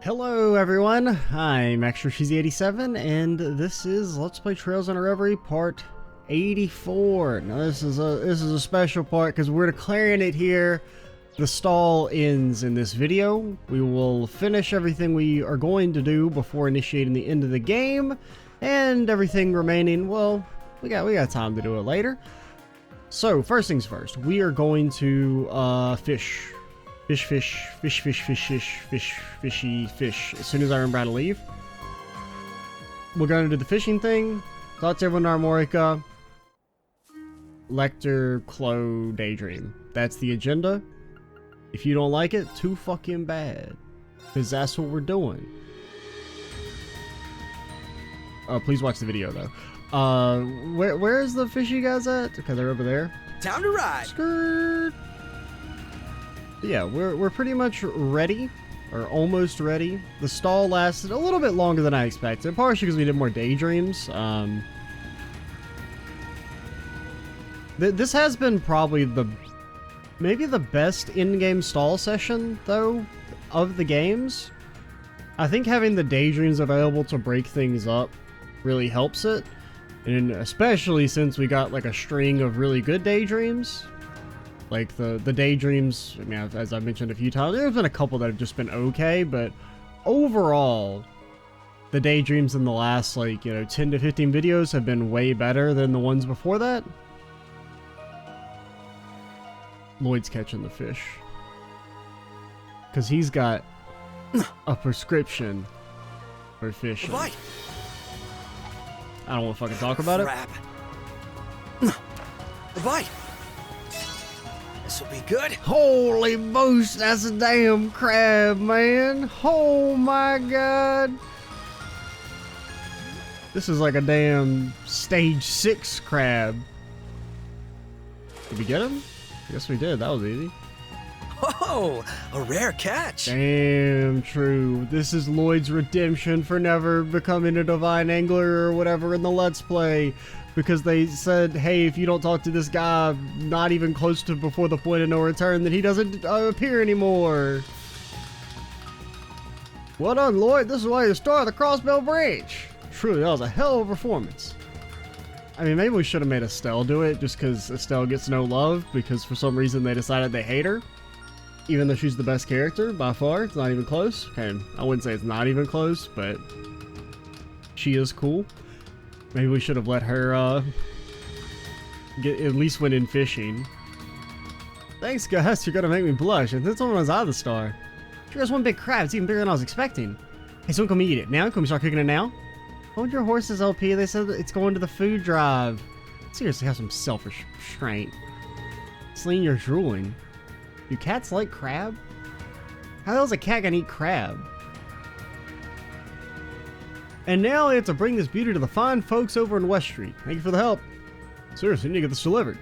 Hello everyone, I'm ExtraCheesy87 and this is Let's Play Trails Into Reverie Part 84. Now this is a special part because we're declaring it here. The stall ends in this video. We will finish everything we are going to do before initiating the end of the game, and everything remaining, well, we got time to do it later. So first things first, we are going to fish. Fish. As soon as I remember how to leave. We're going to do the fishing thing. Talk to everyone in Armorica. Lechter, Clo, daydream. That's the agenda. If you don't like it, too fucking bad. Because that's what we're doing. Please watch the video though. Where is the fishy guys at? Okay, they're over there. Time to ride. Skirt. Yeah, we're pretty much ready, or almost ready. The stall lasted a little bit longer than I expected, partially because we did more daydreams. This has been probably maybe the best in-game stall session, though, of the games. I think having the daydreams available to break things up really helps it, and especially since we got like a string of really good daydreams. Like the daydreams, I mean, as I've mentioned a few times, there's been a couple that have just been okay, but overall, the daydreams in the last, 10 to 15 videos have been way better than the ones before that. Lloyd's catching the fish. Because he's got a prescription for fishing. I don't want to fucking talk about it. A bite. This'll be good. Holy moose, that's a damn crab, man. Oh my god. This is like a damn stage 6 crab. Did we get him? Yes, we did. That was easy. Oh, a rare catch. Damn true. This is Lloyd's redemption for never becoming a divine angler or whatever in the Let's Play. Because they said, hey, if you don't talk to this guy not even close to before the point of no return, then he doesn't appear anymore. Well done, Lloyd. This is why you star of the Crossbell Branch. Truly, that was a hell of a performance. I mean, maybe we should have made Estelle do it, just because Estelle gets no love, because for some reason they decided they hate her. Even though she's the best character, by far. It's not even close. Okay, I wouldn't say it's not even close, but she is cool. Maybe we should have let her get at least went in fishing. Thanks, guys. You're gonna make me blush. And this one was out of the star. Sure, there's one big crab. It's even bigger than I was expecting. Hey, someone come eat it now. Can we start cooking it now? Hold your horses, LP. They said it's going to the food drive. Seriously, have some self-restraint. Celine, you're drooling. Do cats like crab? How the hell is a cat gonna eat crab? And now I have to bring this beauty to the fine folks over in West Street. Thank you for the help. Seriously, you need to get this delivered.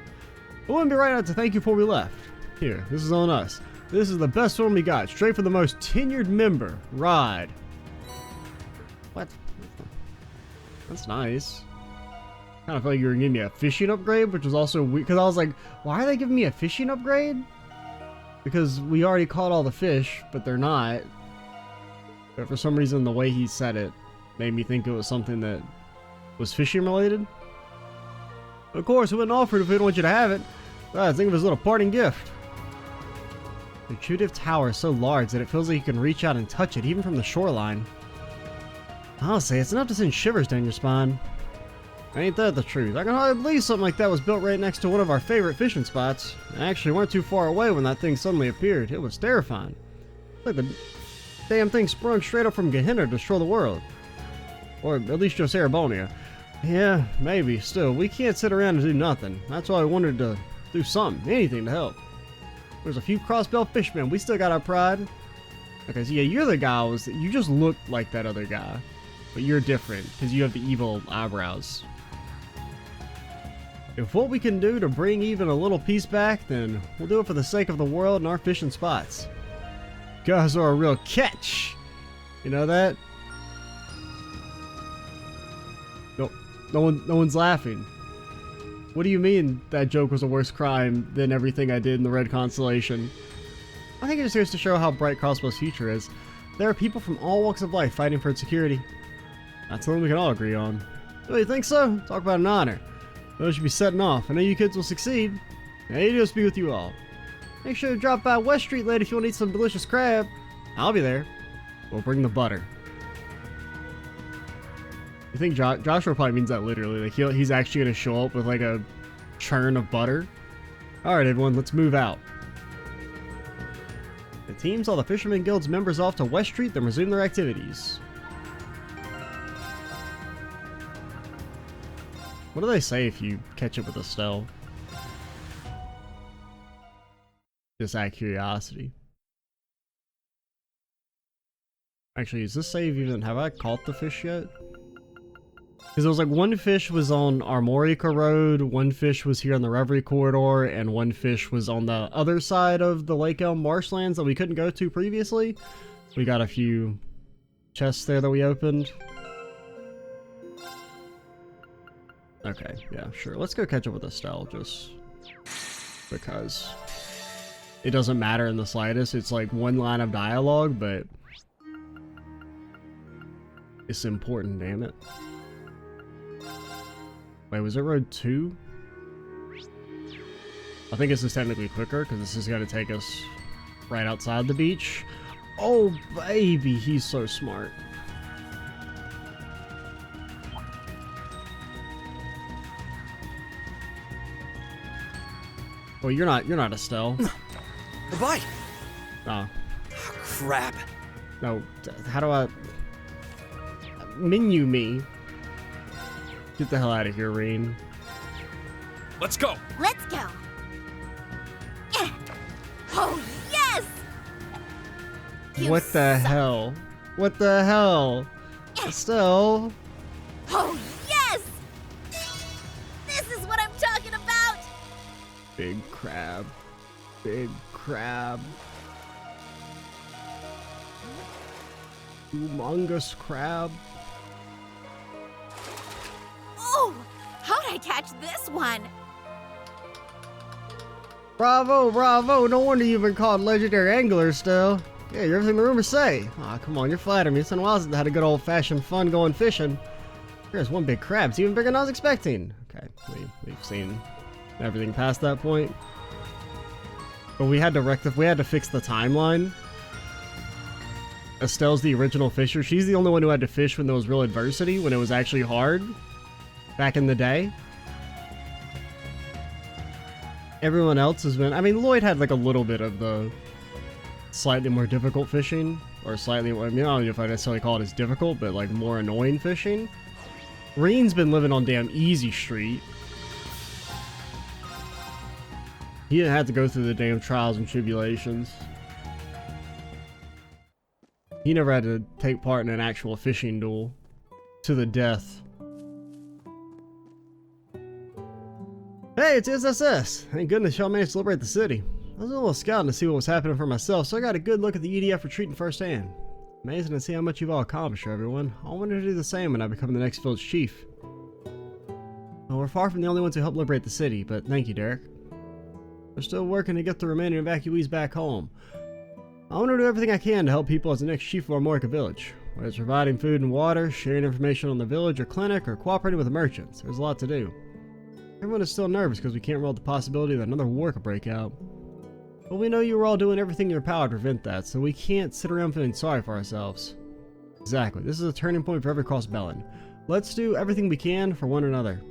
I wouldn't be right out to thank you before we left. Here, this is on us. This is the best one we got. Straight for the most tenured member. Ride. What? That's nice. Kind of felt like you were giving me a fishing upgrade, which was also weird. Because I was like, why are they giving me a fishing upgrade? Because we already caught all the fish, but they're not. But for some reason, the way he said it made me think it was something that was fishing related. Of course, we wouldn't offer it if we didn't want you to have it. Besides, think of his little parting gift. The intuitive tower is so large that it feels like you can reach out and touch it, even from the shoreline. Honestly, it's enough to send shivers down your spine. Ain't that the truth? I can hardly believe something like that was built right next to one of our favorite fishing spots. I actually weren't too far away when that thing suddenly appeared. It was terrifying. Like the damn thing sprung straight up from Gehenna to destroy the world. Or at least just Erebonia. Yeah, maybe. Still, we can't sit around and do nothing. That's why I wanted to do something, anything to help. There's a few crossbell fishmen. We still got our pride. Okay, so yeah, you're the guy you just look like that other guy. But you're different, because you have the evil eyebrows. If what we can do to bring even a little peace back, then we'll do it for the sake of the world and our fishing spots. You guys are a real catch. You know that? No one's laughing. What do you mean that joke was a worse crime than everything I did in the Red Constellation? I think it just goes to show how bright Crossbow's future is. There are people from all walks of life fighting for its security. That's something we can all agree on. Oh, you think so? Talk about an honor. Those should be setting off. I know you kids will succeed. May Adios be with you all. Make sure to drop by West Street later if you want to eat some delicious crab. I'll be there. We'll bring the butter. You think Joshua probably means that literally? Like he's actually going to show up with like a churn of butter? Alright everyone, let's move out. The team saw the Fisherman Guild's members off to West Street, then resume their activities. What do they say if you catch it with Estelle? Just out of curiosity. Actually, is this save even... Have I caught the fish yet? Because it was like one fish was on Armorica Road, one fish was here on the Reverie Corridor, and one fish was on the other side of the Lake Elm marshlands that we couldn't go to previously. We got a few chests there that we opened. Okay, yeah, sure. Let's go catch up with Estelle, just because it doesn't matter in the slightest. It's like one line of dialogue, but it's important, damn it. Wait, was it road 2? I think this is technically quicker, because this is going to take us right outside the beach. Oh, baby, he's so smart. Well, you're not Estelle. Goodbye. Oh. Oh, crap. No, how do I... Menu me. Get the hell out of here, Reen. Let's go. Let's go. Oh, yes! What the hell? What the hell? Estelle. Oh, yes! This is what I'm talking about! Big crab. Big crab. Humongous crab. Oh, how'd I catch this one? Bravo, bravo. No wonder you've been called legendary angler still. Yeah, you're everything the rumors say. Aw, come on, you're flattering me. It's been a while since I had a good old-fashioned fun going fishing. Here's one big crab. It's even bigger than I was expecting. Okay, we've seen everything past that point. But we had to fix the timeline. Estelle's the original fisher. She's the only one who had to fish when there was real adversity, when it was actually hard. Back in the day. Everyone else has been... I mean, Lloyd had like a little bit of the slightly more difficult fishing. Or slightly... I mean, I don't know if I necessarily call it as difficult, but like more annoying fishing. Reen's been living on damn Easy Street. He didn't have to go through the damn trials and tribulations. He never had to take part in an actual fishing duel. To the death. Hey, it's SSS! Thank goodness y'all managed to liberate the city. I was a little scouting to see what was happening for myself, so I got a good look at the EDF retreating firsthand. Amazing to see how much you've all accomplished, everyone. I wanted to do the same when I become the next village chief. Well, we're far from the only ones who helped liberate the city, but thank you, Derek. We're still working to get the remaining evacuees back home. I want to do everything I can to help people as the next chief of Armorica Village. Whether it's providing food and water, sharing information on the village or clinic, or cooperating with the merchants. There's a lot to do. Everyone is still nervous because we can't rule out the possibility that another war could break out. But we know you were all doing everything in your power to prevent that, so we can't sit around feeling sorry for ourselves. Exactly. This is a turning point for every cross-Bellin. Let's do everything we can for one another.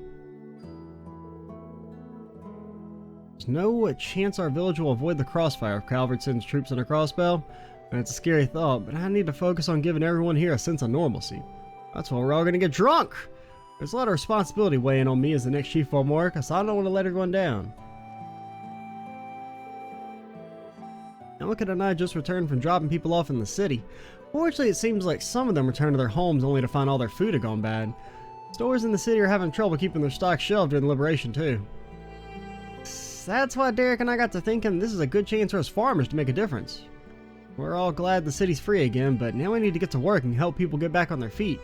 There's no chance our village will avoid the crossfire if Calvert sends troops in a crossbow, and it's a scary thought, but I need to focus on giving everyone here a sense of normalcy. That's why we're all gonna get drunk! There's a lot of responsibility weighing on me as the next chief of Armorica, so I don't want to let everyone down. Elliot and I just returned from dropping people off in the city. Fortunately, it seems like some of them returned to their homes only to find all their food had gone bad. Stores in the city are having trouble keeping their stock shelved during the liberation, too. That's why Derek and I got to thinking this is a good chance for us farmers to make a difference. We're all glad the city's free again, but now we need to get to work and help people get back on their feet.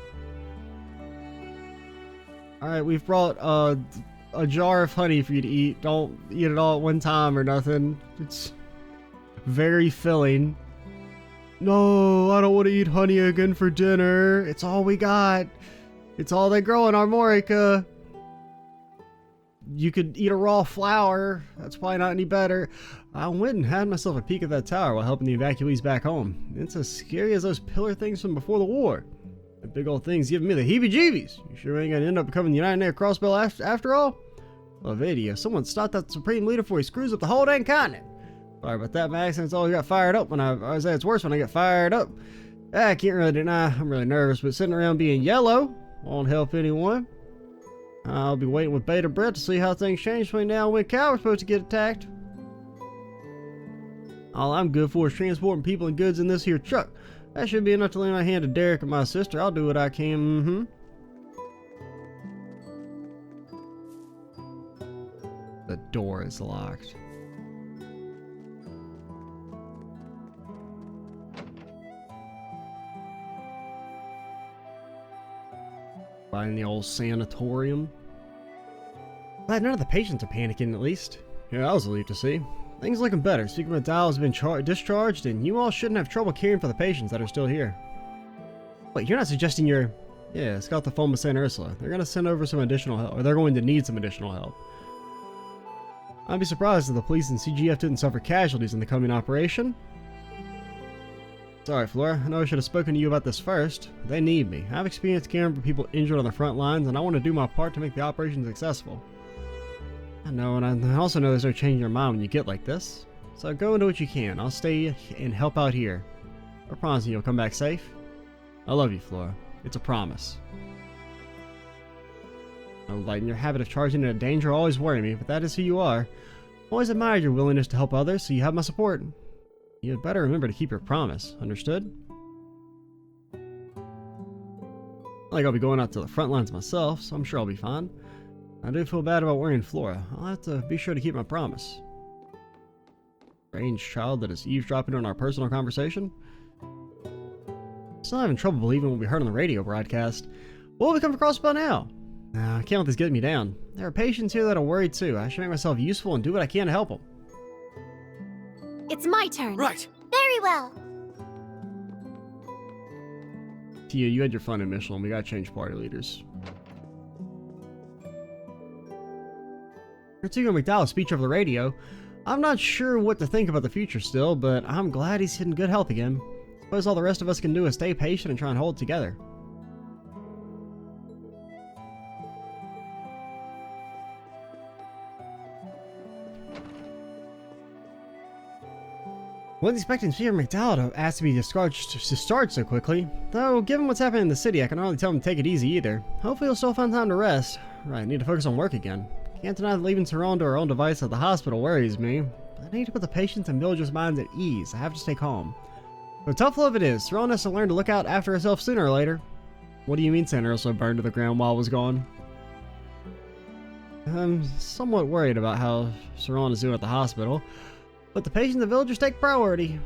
Alright, we've brought a jar of honey for you to eat. Don't eat it all at one time or nothing. It's very filling. No, I don't want to eat honey again for dinner. It's all we got. It's all they grow in Armorica. You could eat a raw flower. That's probably not any better. I went and had myself a peek at that tower while helping the evacuees back home. It's as scary as those pillar things from before the war. The big old thing's giving me the heebie-jeebies. You sure ain't gonna end up becoming the United Air Crossbow after all? Lavidia, someone stop that Supreme Leader before he screws up the whole dang continent. Sorry about that, my accent's always got fired up when I say it's worse when I get fired up. I can't really deny I'm really nervous, but sitting around being yellow won't help anyone. I'll be waiting with bated breath to see how things change between now and when Cal was supposed to get attacked. All I'm good for is transporting people and goods in this here truck. That should be enough to lend my hand to Derek and my sister. I'll do what I can. The door is locked. Find the old sanatorium. Glad none of the patients are panicking, at least. Yeah, I was relieved to see. Things looking better. Speaking of Dial has been discharged, and you all shouldn't have trouble caring for the patients that are still here. Wait, you're not suggesting you're... Yeah, Scout the phone with St. Ursula. They're going to send over some additional help, or they're going to need some additional help. I'd be surprised if the police and CGF didn't suffer casualties in the coming operation. Sorry, Flora. I know I should have spoken to you about this first. They need me. I have experience caring for people injured on the front lines, and I want to do my part to make the operation successful. I know, and I also know there's no changing your mind when you get like this. So go and do what you can. I'll stay and help out here. I promise you'll come back safe. I love you, Flora. It's a promise. Oh, Lighten, your habit of charging into danger always worry me, but that is who you are. Always admired your willingness to help others, so you have my support. You had better remember to keep your promise. Understood? Like I'll be going out to the front lines myself, so I'm sure I'll be fine. I do feel bad about worrying Flora. I'll have to be sure to keep my promise. Strange child that is eavesdropping on our personal conversation. Still having trouble believing what we heard on the radio broadcast. What will we come across by now? I can't let this get me down. There are patients here that are worried too. I should make myself useful and do what I can to help them. It's my turn. Right. Very well. Tia, you had your fun in Michelin. We gotta change party leaders. Artigo McDowell's speech over the radio. I'm not sure what to think about the future still, but I'm glad he's in good health again. Suppose all the rest of us can do is stay patient and try and hold it together. Wasn't expecting Peter McDowell to ask to be discharged so quickly. Though, given what's happening in the city, I can hardly tell him to take it easy either. Hopefully he'll still find time to rest. Right, need to focus on work again. Can't deny that leaving Saron to her own device at the hospital worries me. But I need to put the patients and villagers' minds at ease. I have to stay calm. So tough love it is. Saron has to learn to look out after herself sooner or later. What do you mean St. Ursula burned to the ground while I was gone? I'm somewhat worried about how Saron is doing at the hospital. But the patients and villagers take priority.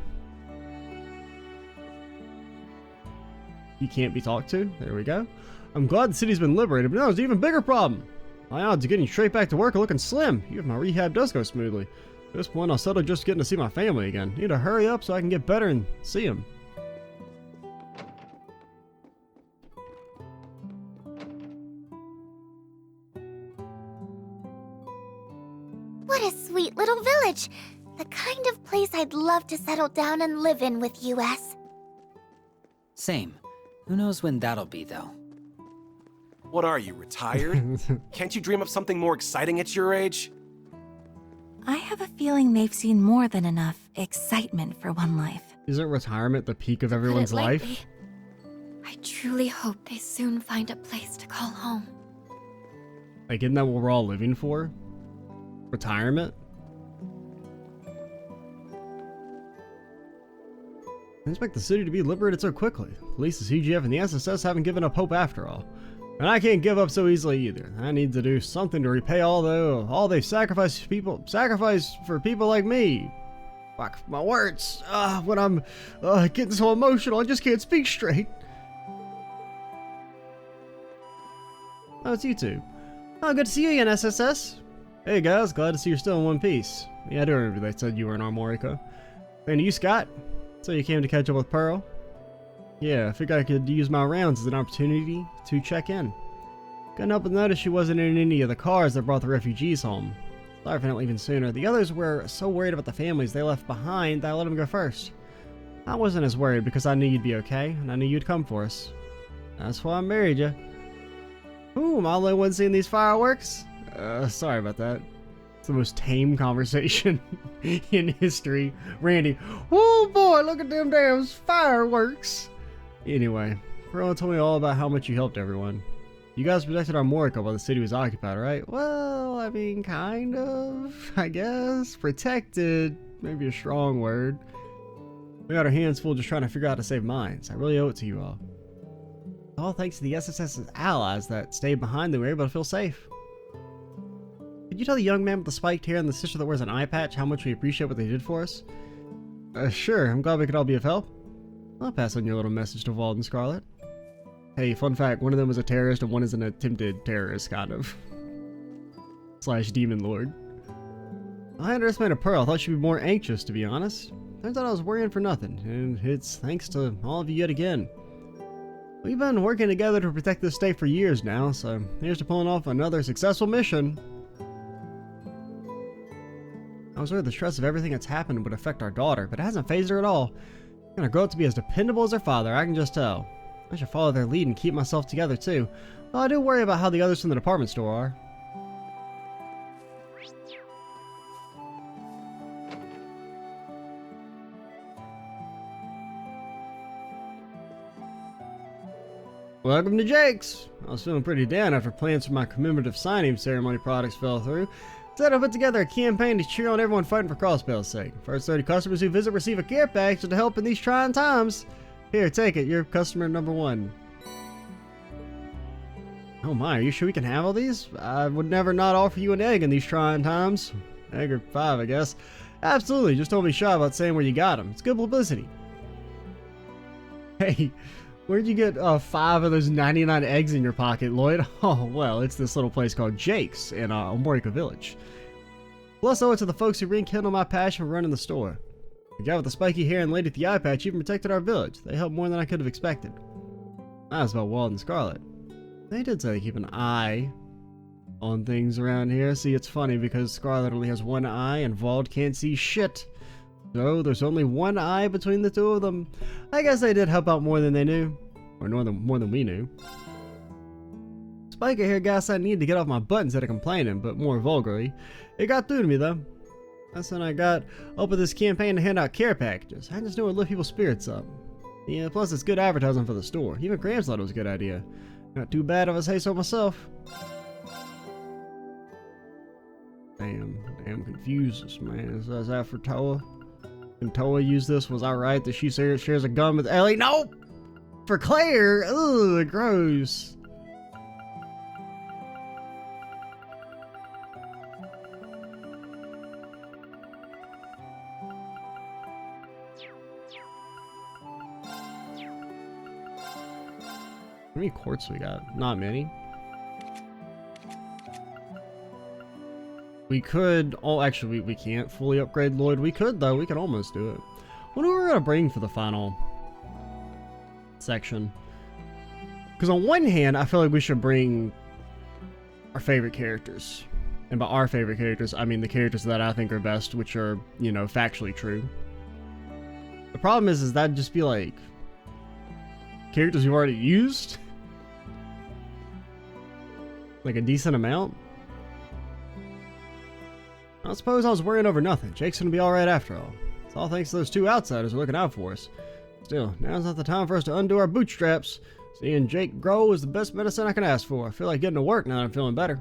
You can't be talked to. There we go. I'm glad the city's been liberated, but now there's an even bigger problem. My odds of getting straight back to work are looking slim, even if my rehab does go smoothly. At this point, I'll settle just getting to see my family again. Need to hurry up so I can get better and see them. What a sweet little village. The kind of place I'd love to settle down and live in with US. Same. Who knows when that'll be, though? What are you, retired? Can't you dream up something more exciting at your age? I have a feeling they've seen more than enough excitement for one life. Isn't retirement the peak of everyone's life? I truly hope they soon find a place to call home. Like, isn't that what we're all living for? Retirement? I expect the city to be liberated so quickly. Police, the CGF, and the SSS haven't given up hope after all. And I can't give up so easily either. I need to do something to repay all they've sacrificed for people like me. Fuck my words. When I'm getting so emotional, I just can't speak straight. Oh, it's you two. Oh, good to see you again, SSS. Hey guys, glad to see you're still in one piece. Yeah, I do remember they said you were in Armorica. And you, Scott? So you came to catch up with Pearl? Yeah, I figured I could use my rounds as an opportunity to check in. Couldn't help but notice she wasn't in any of the cars that brought the refugees home. Sorry for not leaving sooner. The others were so worried about the families they left behind that I let them go first. I wasn't as worried because I knew you'd be okay, and I knew you'd come for us. That's why I married you. Ooh, am I the only one seeing these fireworks? Sorry about that. It's the most tame conversation in history. Randy, oh boy, look at them damn fireworks. Anyway, Pearl told me all about how much you helped everyone. You guys protected our Morica while the city was occupied, right? Well, I mean, kind of, I guess. Protected, maybe a strong word. We got our hands full just trying to figure out how to save mines. I really owe it to you all. All thanks to the SSS's allies that stayed behind, they were able to feel safe. Could you tell the young man with the spiked hair and the sister that wears an eye patch how much we appreciate what they did for us? Sure, I'm glad we could all be of help. I'll pass on your little message to Vald and Scarlet. Hey, fun fact, one of them was a terrorist and one is an attempted terrorist, kind of. / demon lord. I underestimated Pearl. I thought she'd be more anxious, to be honest. Turns out I was worrying for nothing, and it's thanks to all of you yet again. We've been working together to protect this state for years now, so here's to pulling off another successful mission. I was worried the stress of everything that's happened would affect our daughter, but it hasn't phased her at all. She's gonna grow up to be as dependable as her father, I can just tell. I should follow their lead and keep myself together too. Though I do worry about how the others from the department store are. Welcome to Jake's! I was feeling pretty down after plans for my commemorative signing ceremony products fell through. Instead, I put together a campaign to cheer on everyone fighting for Crossbell's sake. First 30 customers who visit receive a care package to help in these trying times. Here, take it. You're customer number 1. Oh my, are you sure we can have all these? I would never not offer you an egg in these trying times. Egg or 5, I guess. Absolutely, just don't be shy about saying where you got them. It's good publicity. Hey, where'd you get 5 of those 99 eggs in your pocket, Lloyd? Oh, well, it's this little place called Jake's in Morica Village. Plus, I owe it to the folks who rekindled my passion for running the store. The guy with the spiky hair and lady with the eye patch even protected our village. They helped more than I could have expected. That was about Wald and Scarlet. They did say they keep an eye on things around here. See, it's funny because Scarlet only has one eye and Wald can't see shit. So there's only one eye between the two of them. I guess they did help out more than they knew. Or more than we knew. Spiky hair guy said I needed to get off my butt instead of complaining, but more vulgarly. It got through to me though. That's when I got up with this campaign to hand out care packages. I just knew it would lift people's spirits up. Yeah, plus it's good advertising for the store. Even Grams thought it was a good idea. Not too bad if I say so myself. Damn confuses, man. Is that for Toa? Can Toa use this? Was I right that she shares a gun with Ellie? Nope! For Claire! Ugh, gross. How many quartz we got? Not many. We could... Oh, actually, we can't fully upgrade Lloyd. We could, though. We could almost do it. What are we going to bring for the final section? Because on one hand, I feel like we should bring our favorite characters. And by our favorite characters, I mean the characters that I think are best, which are, you know, factually true. The problem is that'd just be like... characters you've already used? Like a decent amount? I suppose I was worrying over nothing. Jake's gonna be alright after all. It's all thanks to those 2 outsiders who are looking out for us. Still, now's not the time for us to undo our bootstraps. Seeing Jake grow is the best medicine I can ask for. I feel like getting to work now that I'm feeling better.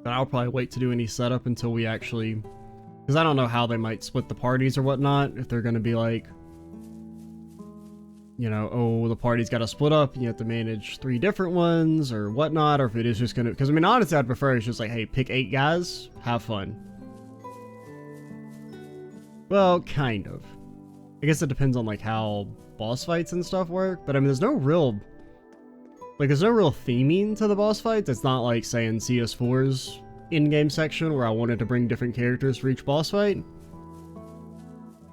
But I'll probably wait to do any setup until we actually... Because I don't know how they might split the parties or whatnot. If they're going to be like... You know, oh, the party's got to split up. You have to manage 3 different ones or whatnot. Or if it is just going to... Because, I mean, honestly, I'd prefer it's just like, hey, pick 8 guys. Have fun. Well, kind of. I guess it depends on, like, how boss fights and stuff work. But, I mean, there's no real Like, there's no real theming to the boss fights. It's not like, say, in CS4's in-game section where I wanted to bring different characters for each boss fight.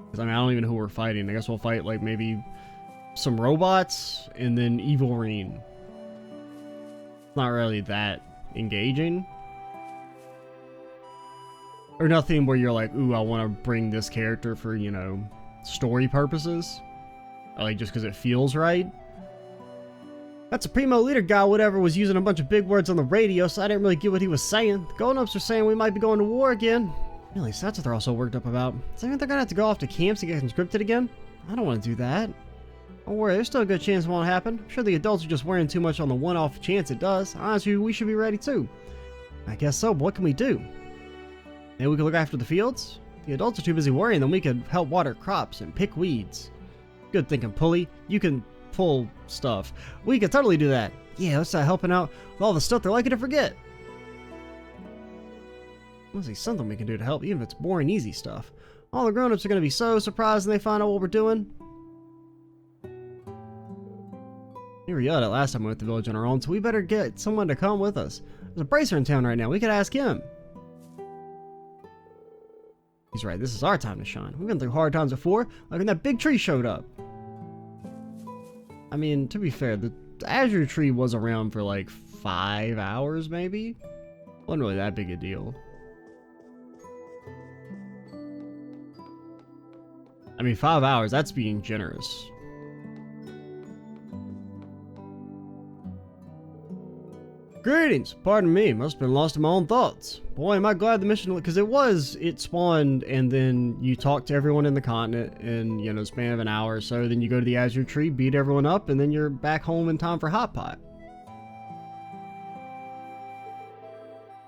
Because, I mean, I don't even know who we're fighting. I guess we'll fight, like, maybe some robots and then Evil Reen. It's not really that engaging. Or nothing where you're like, ooh, I want to bring this character for, you know, story purposes. Or like, just because it feels right. That Supremo leader guy, whatever, was using a bunch of big words on the radio, so I didn't really get what he was saying. The grown-ups are saying we might be going to war again. Really, so that's what they're all so worked up about. Does that mean they're gonna have to go off to camps and get conscripted again? I don't want to do that. Don't worry, there's still a good chance it won't happen. I'm sure the adults are just worrying too much on the one-off chance it does. Honestly, we should be ready too. I guess so, but what can we do? Maybe we could look after the fields? If the adults are too busy worrying, then we could help water crops and pick weeds. Good thinking, Pulley. You can pull stuff. We could totally do that. Yeah, let's start helping out with all the stuff they're likely to forget. Must be something we can do to help, even if it's boring, easy stuff. All the grown-ups are going to be so surprised when they find out what we're doing. We were yelled at last time we went to the village on our own, so we better get someone to come with us. There's a bracer in town right now. We could ask him. He's right. This is our time to shine. We've been through hard times before, like when that big tree showed up. I mean, to be fair, the Azure Tree was around for like 5 hours, maybe? Wasn't really that big a deal. I mean, 5 hours, that's being generous. Greetings! Pardon me, must have been lost in my own thoughts. Boy, am I glad the mission, because it spawned and then you talk to everyone in the continent in, you know, the span of an hour or so, then you go to the Azure Tree, beat everyone up, and then you're back home in time for Hot Pot.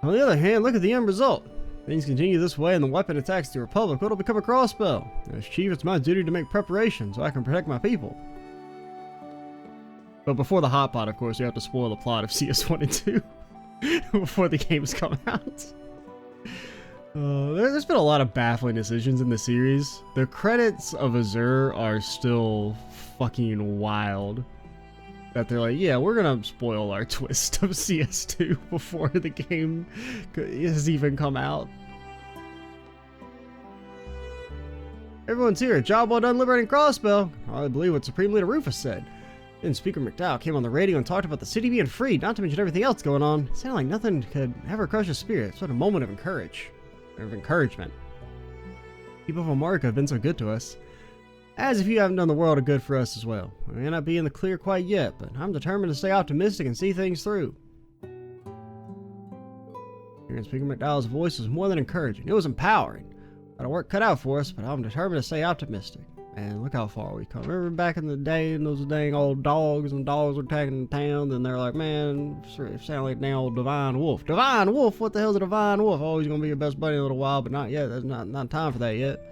On the other hand, look at the end result. Things continue this way and the weapon attacks the Republic, it'll become a crossbow. As chief, it's my duty to make preparations so I can protect my people. But before the hot pot, of course, you have to spoil the plot of CS1 and 2 before the games come out. There's been a lot of baffling decisions in the series. The credits of Azure are still fucking wild. That they're like, yeah, we're gonna spoil our twist of CS2 before the game has even come out. Everyone's here. Job well done liberating Crossbow. I believe what Supreme Leader Rufus said. Then Speaker McDowell came on the radio and talked about the city being freed, not to mention everything else going on. It sounded like nothing could ever crush his spirit. It's what a moment of encouragement. People of America have been so good to us. As if you haven't done the world a good for us as well. We may not be in the clear quite yet, but I'm determined to stay optimistic and see things through. Hearing Speaker McDowell's voice was more than encouraging. It was empowering. Got our work cut out for us, but I'm determined to stay optimistic. And look how far we come. Remember back in the day, and those dang old dogs, and dogs were attacking the town, and they're like, man, it sound like dang old Divine Wolf. Divine Wolf? What the hell's a Divine Wolf? Oh, he's gonna be your best buddy in a little while, but not yet. There's not time for that yet.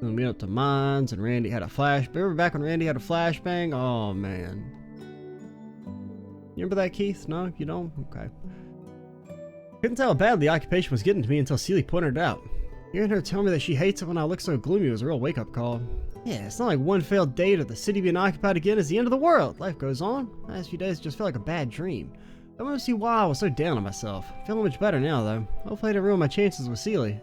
Then we went up to mines, and Randy had a flash. Remember back when Randy had a flashbang? Oh, man. You remember that, Keith? No? You don't? Okay. Couldn't tell how bad the occupation was getting to me until Celie pointed it out. Hearing her tell me that she hates it when I look so gloomy was a real wake-up call. Yeah, it's not like one failed date or the city being occupied again is the end of the world. Life goes on. The last few days just felt like a bad dream. I want to see why I was so down on myself. Feeling much better now, though. Hopefully I didn't ruin my chances with Celie.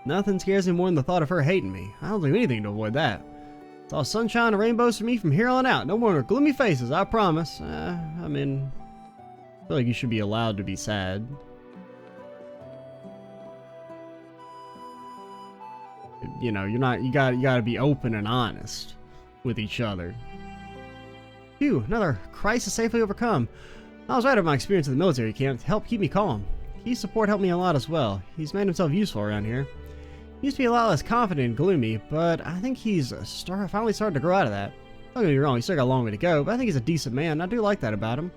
Nothing scares me more than the thought of her hating me. I don't do anything to avoid that. It's all sunshine and rainbows for me from here on out. No more gloomy faces, I promise. I mean, I feel like you should be allowed to be sad. You know, you gotta be open and honest with each other. Phew, another crisis safely overcome. I was right about my experience in the military camp to help keep me calm. His support helped me a lot as well. He's made himself useful around here. He used to be a lot less confident and gloomy, but I think he's finally started to grow out of that. Don't get me wrong, he's still got a long way to go, but I think he's a decent man, and I do like that about him.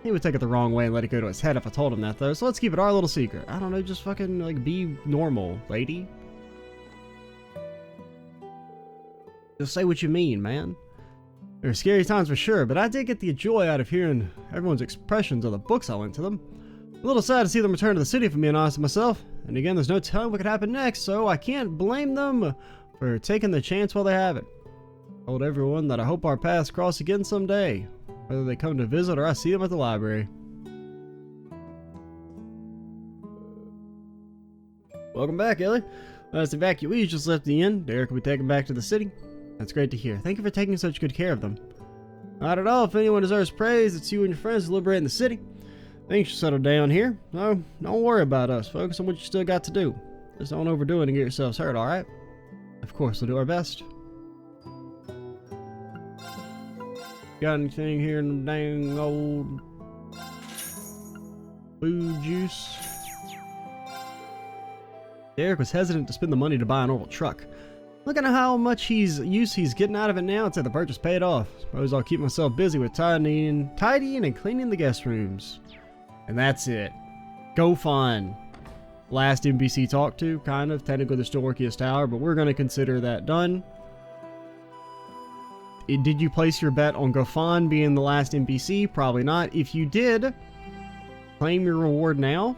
He would take it the wrong way and let it go to his head if I told him that, though, so let's keep it our little secret. I don't know, just fucking, like, be normal, lady. Just say what you mean, man. There were scary times for sure, but I did get the joy out of hearing everyone's expressions of the books I lent to them. A little sad to see them return to the city, if I'm being honest with myself. And again, there's no telling what could happen next, so I can't blame them for taking the chance while they have it. I told everyone that I hope our paths cross again someday, whether they come to visit or I see them at the library. Welcome back, Ellie. As evacuees just left the inn, Derek will be taken back to the city. That's great to hear. Thank you for taking such good care of them. Not at all. If anyone deserves praise, it's you and your friends liberating the city. Things should settle down here. No, don't worry about us. Focus on what you still got to do. Just don't overdo it and get yourselves hurt, alright? Of course, we'll do our best. Got anything here in the dang old food juice? Derek was hesitant to spend the money to buy an old truck. Looking at how much use he's getting out of it now, I'd say the purchase paid off. Suppose I'll keep myself busy with tidying and cleaning the guest rooms. And that's it. Go find last NPC talked to, kind of. Technically, they're still working his tower, but we're going to consider that done. Did you place your bet on Gofan being the last NPC? Probably not. If you did, claim your reward now.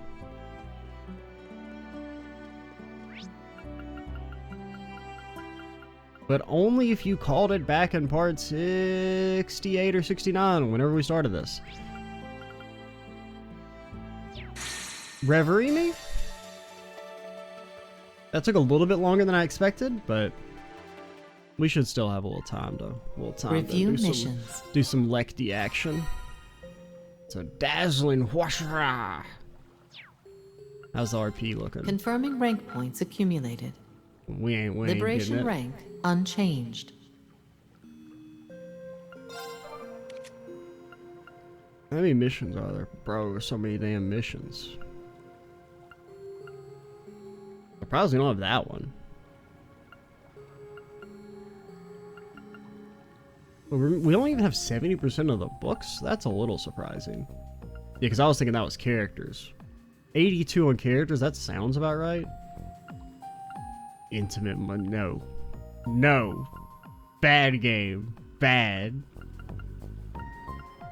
But only if you called it back in part 68 or 69, whenever we started this. Reverie me? That took a little bit longer than I expected, but we should still have a little time to review missions. Do some Lechter action. It's a dazzling whooshra. How's the RP looking? Confirming rank points accumulated. We ain't Liberation getting it. rank unchanged. How many missions are there? Bro, there's so many damn missions. Surprisingly, we don't have that one. We don't even have 70% of the books? That's a little surprising. Yeah, because I was thinking that was characters. 82 on characters? That sounds about right. Intimate, no. No. Bad game. Bad.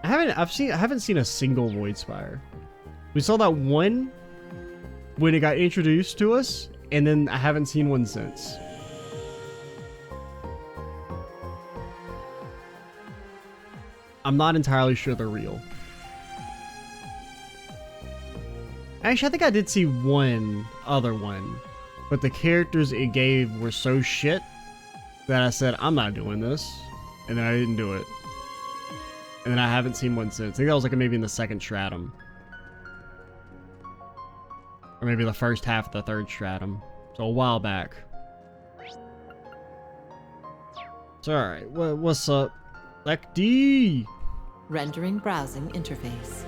I haven't seen a single Void Spire. We saw that one when it got introduced to us, and then I haven't seen one since. I'm not entirely sure they're real. Actually, I think I did see one other one, but the characters it gave were so shit that I said, I'm not doing this, and then I didn't do it. And then I haven't seen one since. I think that was like maybe in the second stratum. Or maybe the first half of the third stratum. So a while back. It's alright. What's up? Lechter! Rendering browsing interface.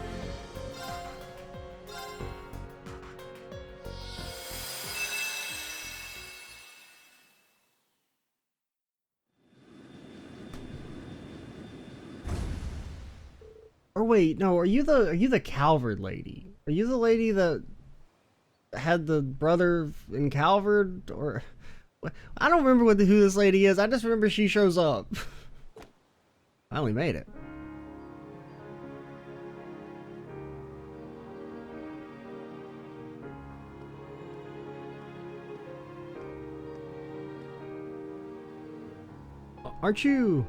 Or wait, no, are you the Calvard lady? Are you the lady that had the brother in Calvard? Or I don't remember who this lady is. I just remember she shows up. Finally made it. Aren't you?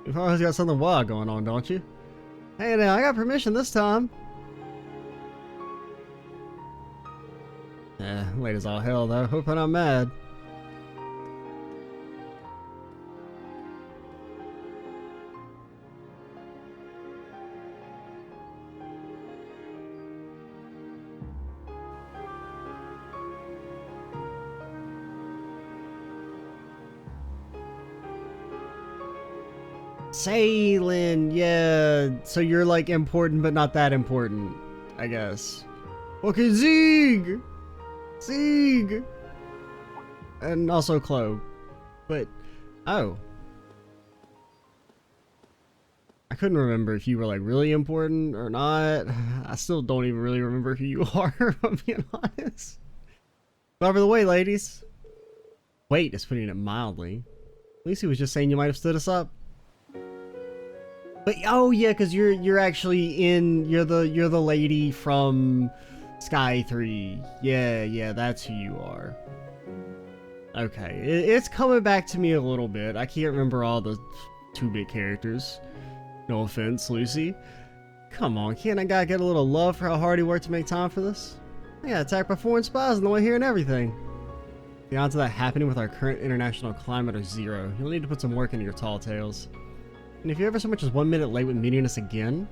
You've always got something wild going on, don't you? Hey now, I got permission this time. Late as all hell though. Hope I'm not mad. Sailing, yeah. So you're like important, but not that important, I guess. Okay, Zieg! Zieg! And also Chloe. But, oh. I couldn't remember if you were like really important or not. I still don't even really remember who you are, if I'm being honest. But over the way, ladies. Wait, is putting it mildly. At least he was just saying you might have stood us up. But oh yeah, because you're actually you're the lady from Sky 3. Yeah, that's who you are. Okay, it's coming back to me a little bit. I can't remember all the 2-bit characters. No offense, Lucy. Come on, can't a guy get a little love for how hard he worked to make time for this? I got attacked by foreign spies on the way here and everything. The odds of that happening with our current international climate are 0. You'll need to put some work into your tall tales. And if you're ever so much as 1 minute late with meeting us again...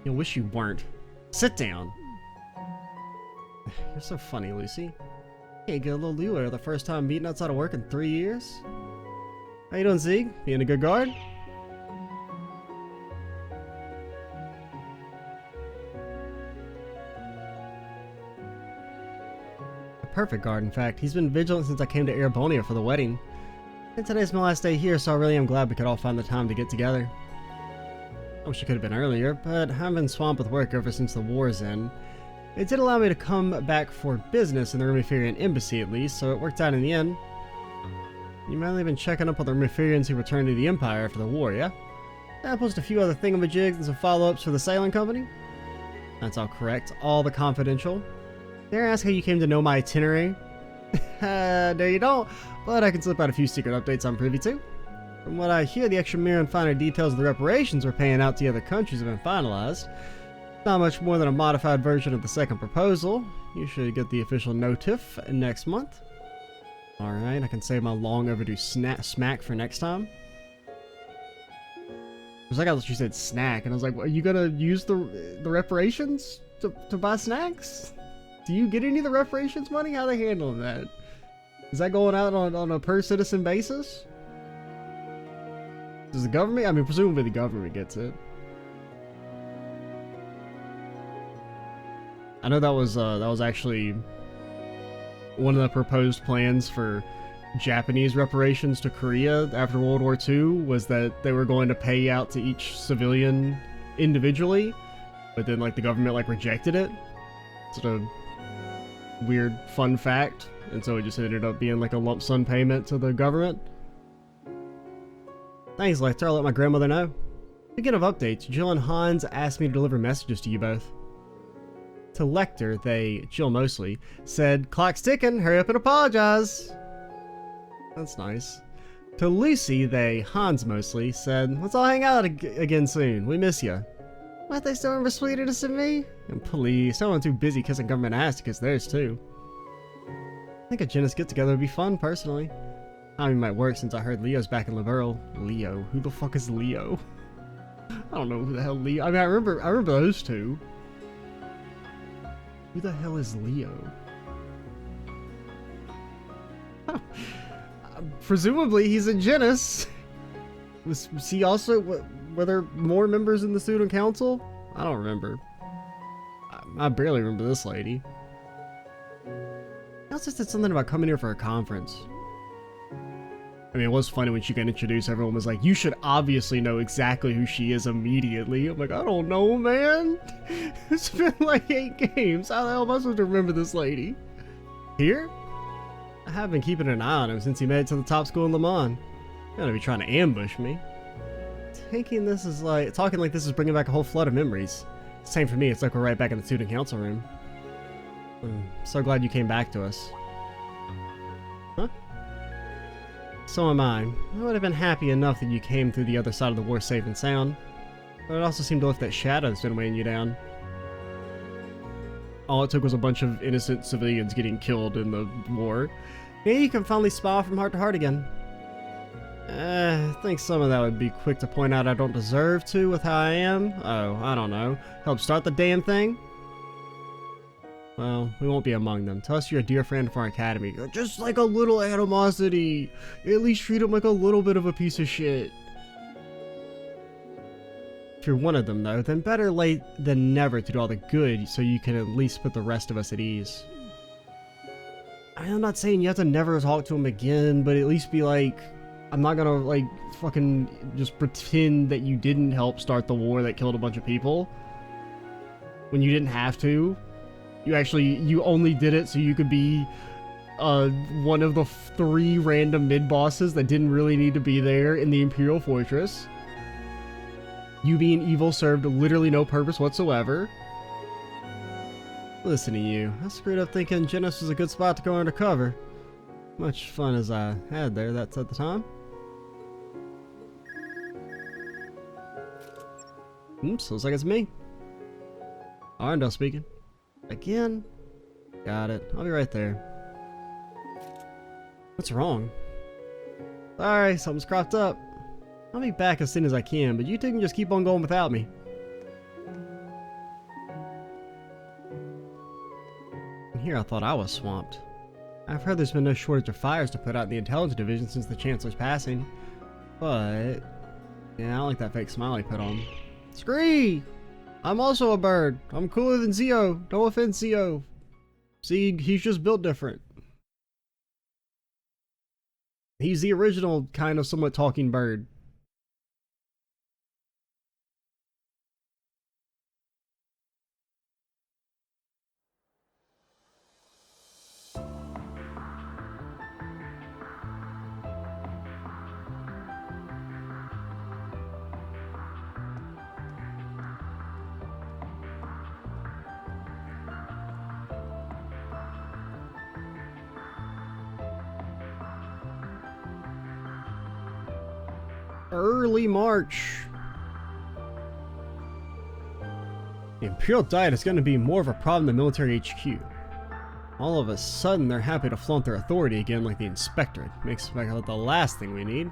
You'll wish you weren't. Sit down! You're so funny, Lucy. Can't get a little leeway the first time meeting outside of work in 3 years? How you doing, Zeke? Being a good guard? Perfect guard, in fact. He's been vigilant since I came to Erebonia for the wedding. And today's my last day here, so I really am glad we could all find the time to get together. I wish it could have been earlier, but I've been swamped with work ever since the war's end. It did allow me to come back for business in the Rumiferian embassy at least, so it worked out in the end. You might have been checking up on the Rumiferians who returned to the Empire after the war, yeah? I posted a few other thingamajigs and some follow-ups for the sailing company. That's all correct, all the confidential. Dare I ask how you came to know my itinerary? No, you don't, but I can slip out a few secret updates I'm privy to. From what I hear, the extra mirror and finer details of the reparations we're paying out to the other countries have been finalized. Not much more than a modified version of the second proposal. You should get the official notif next month. Alright, I can save my long overdue smack for next time. It was like I thought you said snack, and I was like, are you gonna use the reparations to buy snacks? Do you get any of the reparations money? How are they handling that? Is that going out on a per citizen basis? Does the government? I mean, presumably the government gets it. I know that was actually one of the proposed plans for Japanese reparations to Korea after World War II was that they were going to pay out to each civilian individually, but then like the government like rejected it. Sort of weird fun fact, and so it just ended up being like a lump sum payment to the government. Thanks, Lechter. I'll let my grandmother know. Speaking of updates, Jill and Hans asked me to deliver messages to you both. To Lechter, they, Jill mostly, said, "Clock's ticking, hurry up and apologize." That's nice. To Lucy, they, Hans mostly, said, "Let's all hang out again soon. We miss you." What, they still remember sweetness in me? And please, I'm too busy kissing government ass to kiss theirs too. I think a Genis get-together would be fun, personally. Timing might work since I heard Leo's back in Liberl. Leo? Who the fuck is Leo? I don't know who the hell Leo... I mean, I remember those two. Who the hell is Leo? Presumably he's a Genis. Was he also... Were there more members in the student council? I don't remember. I barely remember this lady. I also said something about coming here for a conference. I mean, it was funny when she got introduced, everyone was like, you should obviously know exactly who she is immediately. I'm like, I don't know, man. It's been like 8 games. How the hell am I supposed to remember this lady? Here? I have been keeping an eye on him since he made it to the top school in Le Mans. You're gonna be trying to ambush me. Talking like this is bringing back a whole flood of memories. Same for me, it's like we're right back in the student council room. I'm so glad you came back to us. Huh? So am I. I would have been happy enough that you came through the other side of the war safe and sound. But it also seemed to lift that shadow that's been weighing you down. All it took was a bunch of innocent civilians getting killed in the war. Yeah, you can finally smile from heart to heart again. I think some of that would be quick to point out I don't deserve to with how I am. Oh, I don't know. Help start the damn thing? Well, we won't be among them. Tell us you're a dear friend from our academy. Just like a little animosity. At least treat him like a little bit of a piece of shit. If you're one of them, though, then better late than never to do all the good so you can at least put the rest of us at ease. I'm not saying you have to never talk to him again, but at least be like, I'm not gonna, like, fucking just pretend that you didn't help start the war that killed a bunch of people. When you didn't have to. You only did it so you could be one of the 3 random mid-bosses that didn't really need to be there in the Imperial Fortress. You being evil served literally no purpose whatsoever. Listen to you. I screwed up thinking Genos was a good spot to go undercover. Much fun as I had there, that's at the time. Oops, looks like it's me. Arndale speaking. Again? Got it. I'll be right there. What's wrong? Sorry, something's cropped up. I'll be back as soon as I can, but you two can just keep on going without me. And here I thought I was swamped. I've heard there's been no shortage of fires to put out in the Intelligence Division since the Chancellor's passing. But... yeah, I don't like that fake smile he put on. Scree! I'm also a bird. I'm cooler than Zio. No offense, Zio. See, he's just built different. He's the original kind of somewhat talking bird. Early March. The Imperial Diet is going to be more of a problem than military HQ. All of a sudden, they're happy to flaunt their authority again like the Inspectorate. Makes me like the last thing we need.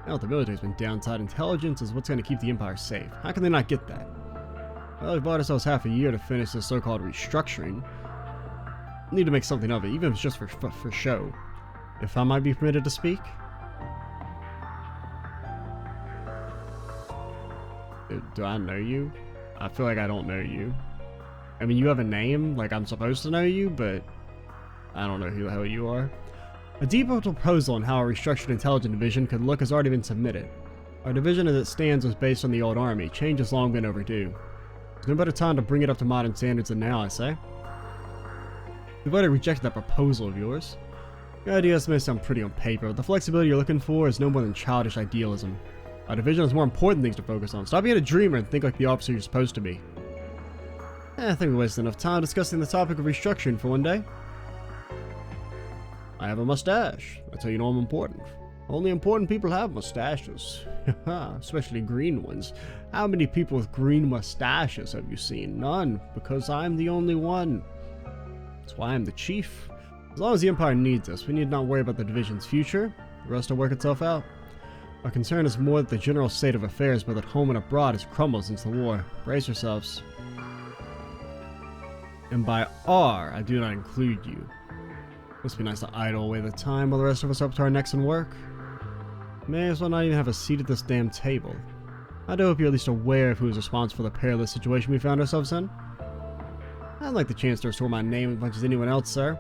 Now that the military's been downside, intelligence is what's going to keep the Empire safe. How can they not get that? Well, we bought ourselves half a year to finish this so-called restructuring. We need to make something of it, even if it's just for show. If I might be permitted to speak? Do I know you? I feel like I don't know you. I mean, you have a name, like I'm supposed to know you, but I don't know who the hell you are. A detailed proposal on how a restructured intelligence division could look has already been submitted. Our division as it stands was based on the old army. Change has long been overdue. There's no better time to bring it up to modern standards than now, I say. We've already rejected that proposal of yours. Your ideas may sound pretty on paper, but the flexibility you're looking for is no more than childish idealism. Our division has more important things to focus on. Stop being a dreamer and think like the officer you're supposed to be. I think we wasted enough time discussing the topic of restructuring for one day. I have a mustache. That's how you know I'm important. Only important people have mustaches. Especially green ones. How many people with green mustaches have you seen? None, because I'm the only one. That's why I'm the chief. As long as the Empire needs us, we need not worry about the division's future. The rest will work itself out. Our concern is more that the general state of affairs, both at home and abroad, has crumbled since the war. Brace yourselves. And by our, I do not include you. Must be nice to idle away the time while the rest of us are up to our necks in work. May as well not even have a seat at this damn table. I do hope you're at least aware of who is responsible for the perilous situation we found ourselves in. I'd like the chance to restore my name as much as anyone else, sir.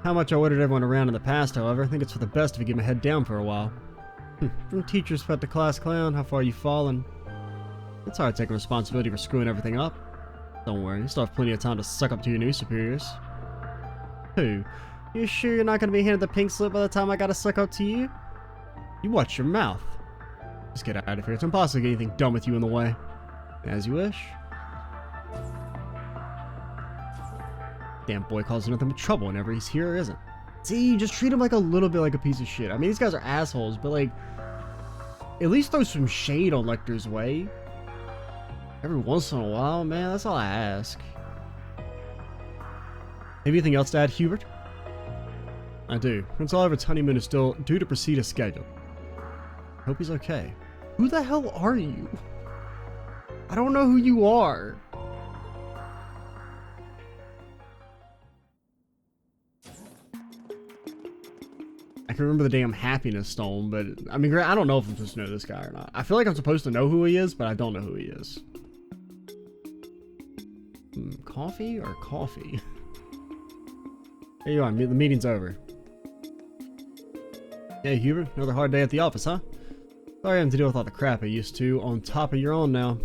How much I ordered everyone around in the past, however, I think it's for the best if you get my head down for a while. From teacher's pet to class clown, how far you fallen? It's hard taking responsibility for screwing everything up. Don't worry, you still have plenty of time to suck up to your new superiors. Who? You sure you're not going to be handed the pink slip by the time I gotta suck up to you? You watch your mouth. Just get out of here. It's impossible to get anything done with you in the way. As you wish. Damn boy causes nothing but trouble whenever he's here, isn't? See, just treat him like a little bit like a piece of shit. I mean, these guys are assholes, but like, at least throw some shade on Lechter's way. Every once in a while, man, that's all I ask. Anything else to add, Hubert? I do. Prince Oliver's honeymoon is still due to proceed as scheduled. Hope he's okay. Who the hell are you? I don't know who you are. I can remember the damn happiness stone, but I mean, I don't know if I'm supposed to know this guy or not. I feel like I'm supposed to know who he is, but I don't know who he is. Coffee or coffee? There you are, the meeting's over. Hey Hubert, another hard day at the office, huh? Sorry I have to deal with all the crap I used to on top of your own now.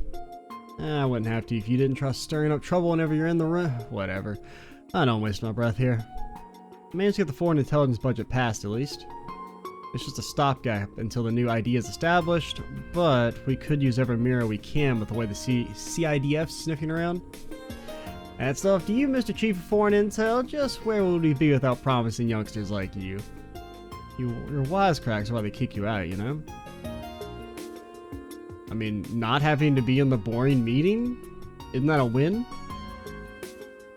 I wouldn't have to if you didn't try stirring up trouble whenever you're in the room. Whatever. I don't waste my breath here. Managed to get the foreign intelligence budget passed, at least. It's just a stopgap until the new ID is established, but we could use every mirror we can with the way the CIDF's sniffing around. And so, to you, Mr. Chief of Foreign Intel, just where would we be without promising youngsters like you? Your wisecracks are why they kick you out, you know? I mean, not having to be in the boring meeting? Isn't that a win?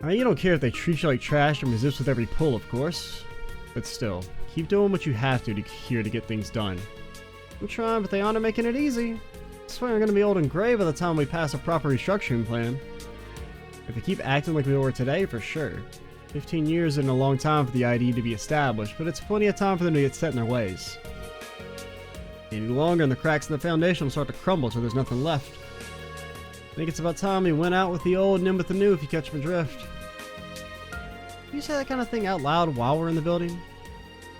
I mean, you don't care if they treat you like trash and resist with every pull, of course. But still, keep doing what you have to here to get things done. I'm trying, but they aren't making it easy. I swear I'm gonna be old and gray by the time we pass a proper restructuring plan. If they keep acting like we were today, for sure. 15 years isn't a long time for the ID to be established, but it's plenty of time for them to get set in their ways. Any longer and the cracks in the foundation will start to crumble so there's nothing left. I think it's about time we went out with the old and in with the new, if you catch my drift. Do you say that kind of thing out loud while we're in the building?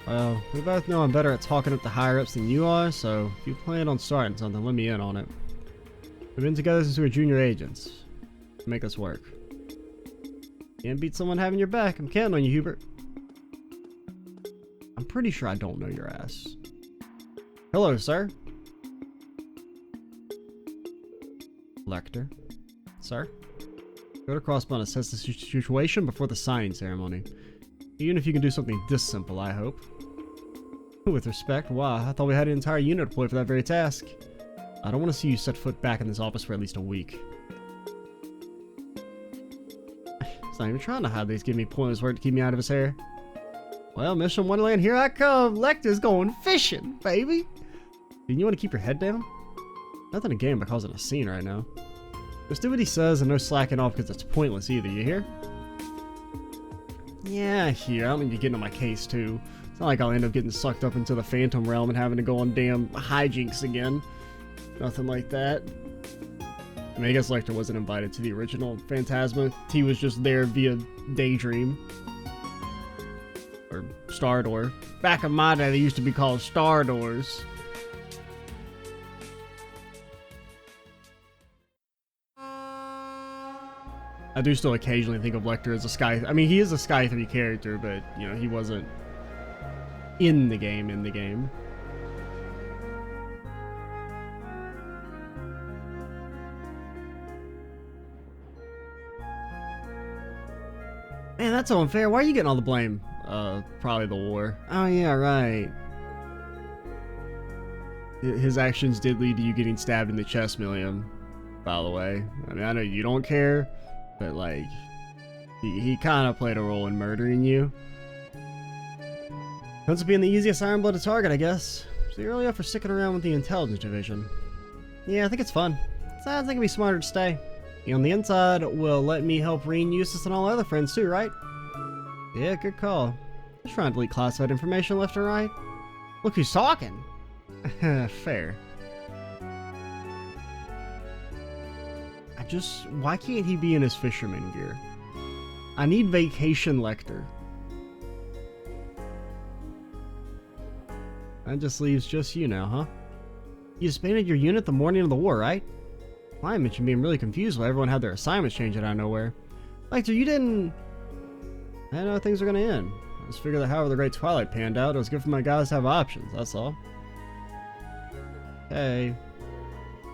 Well, we both know I'm better at talking up to higher-ups than you are, so if you plan on starting something, let me in on it. We've been together since we were junior agents. Make this work. Can't beat someone having your back. I'm counting on you, Hubert. I'm pretty sure I don't know your ass. Hello, sir. Lechter. Sir? Go to Crossbone, assess the situation before the signing ceremony. Even if you can do something this simple, I hope. With respect, wow, I thought we had an entire unit deployed for that very task. I don't want to see you set foot back in this office for at least a week. He's not even trying to hide these, give me pointless work to keep me out of his hair. Well, Mission Wonderland, here I come. Lechter's going fishing, baby. Didn't you want to keep your head down? Nothing to gain by causing a scene right now. Just do what he says and no slacking off because it's pointless either, you hear? Yeah, I hear. I don't need you getting on my case too. It's not like I'll end up getting sucked up into the Phantom Realm and having to go on damn hijinks again. Nothing like that. I mean, I guess Lechter wasn't invited to the original Phantasma. He was just there via Daydream. Or Star Door. Back in my day, they used to be called Star Doors. I do still occasionally think of Lechter as a Sky... I mean, he is a Sky 3 character, but, you know, he wasn't in the game. Man, that's so unfair. Why are you getting all the blame? Probably the war. Oh, yeah, right. His actions did lead to you getting stabbed in the chest, Milliam, by the way. I mean, I know you don't care, but, like, he kind of played a role in murdering you. Ends up being the easiest iron-blooded target, I guess. So you're really up for sticking around with the intelligence division. Yeah, I think it's fun. So I think it'd be smarter to stay. You on the inside will let me help Reen, Eustace, and all our other friends too, right? Yeah, good call. Just trying to delete classified information left and right. Look who's talking. Fair. Why can't he be in his fisherman gear? I need vacation Lechter. That just leaves just you now, huh? You disbanded your unit the morning of the war, right? I mentioned being really confused while everyone had their assignments changed out of nowhere. Lechter, you didn't... I didn't know how things were gonna end. I just figured that however the Great Twilight panned out, it was good for my guys to have options, that's all. Hey.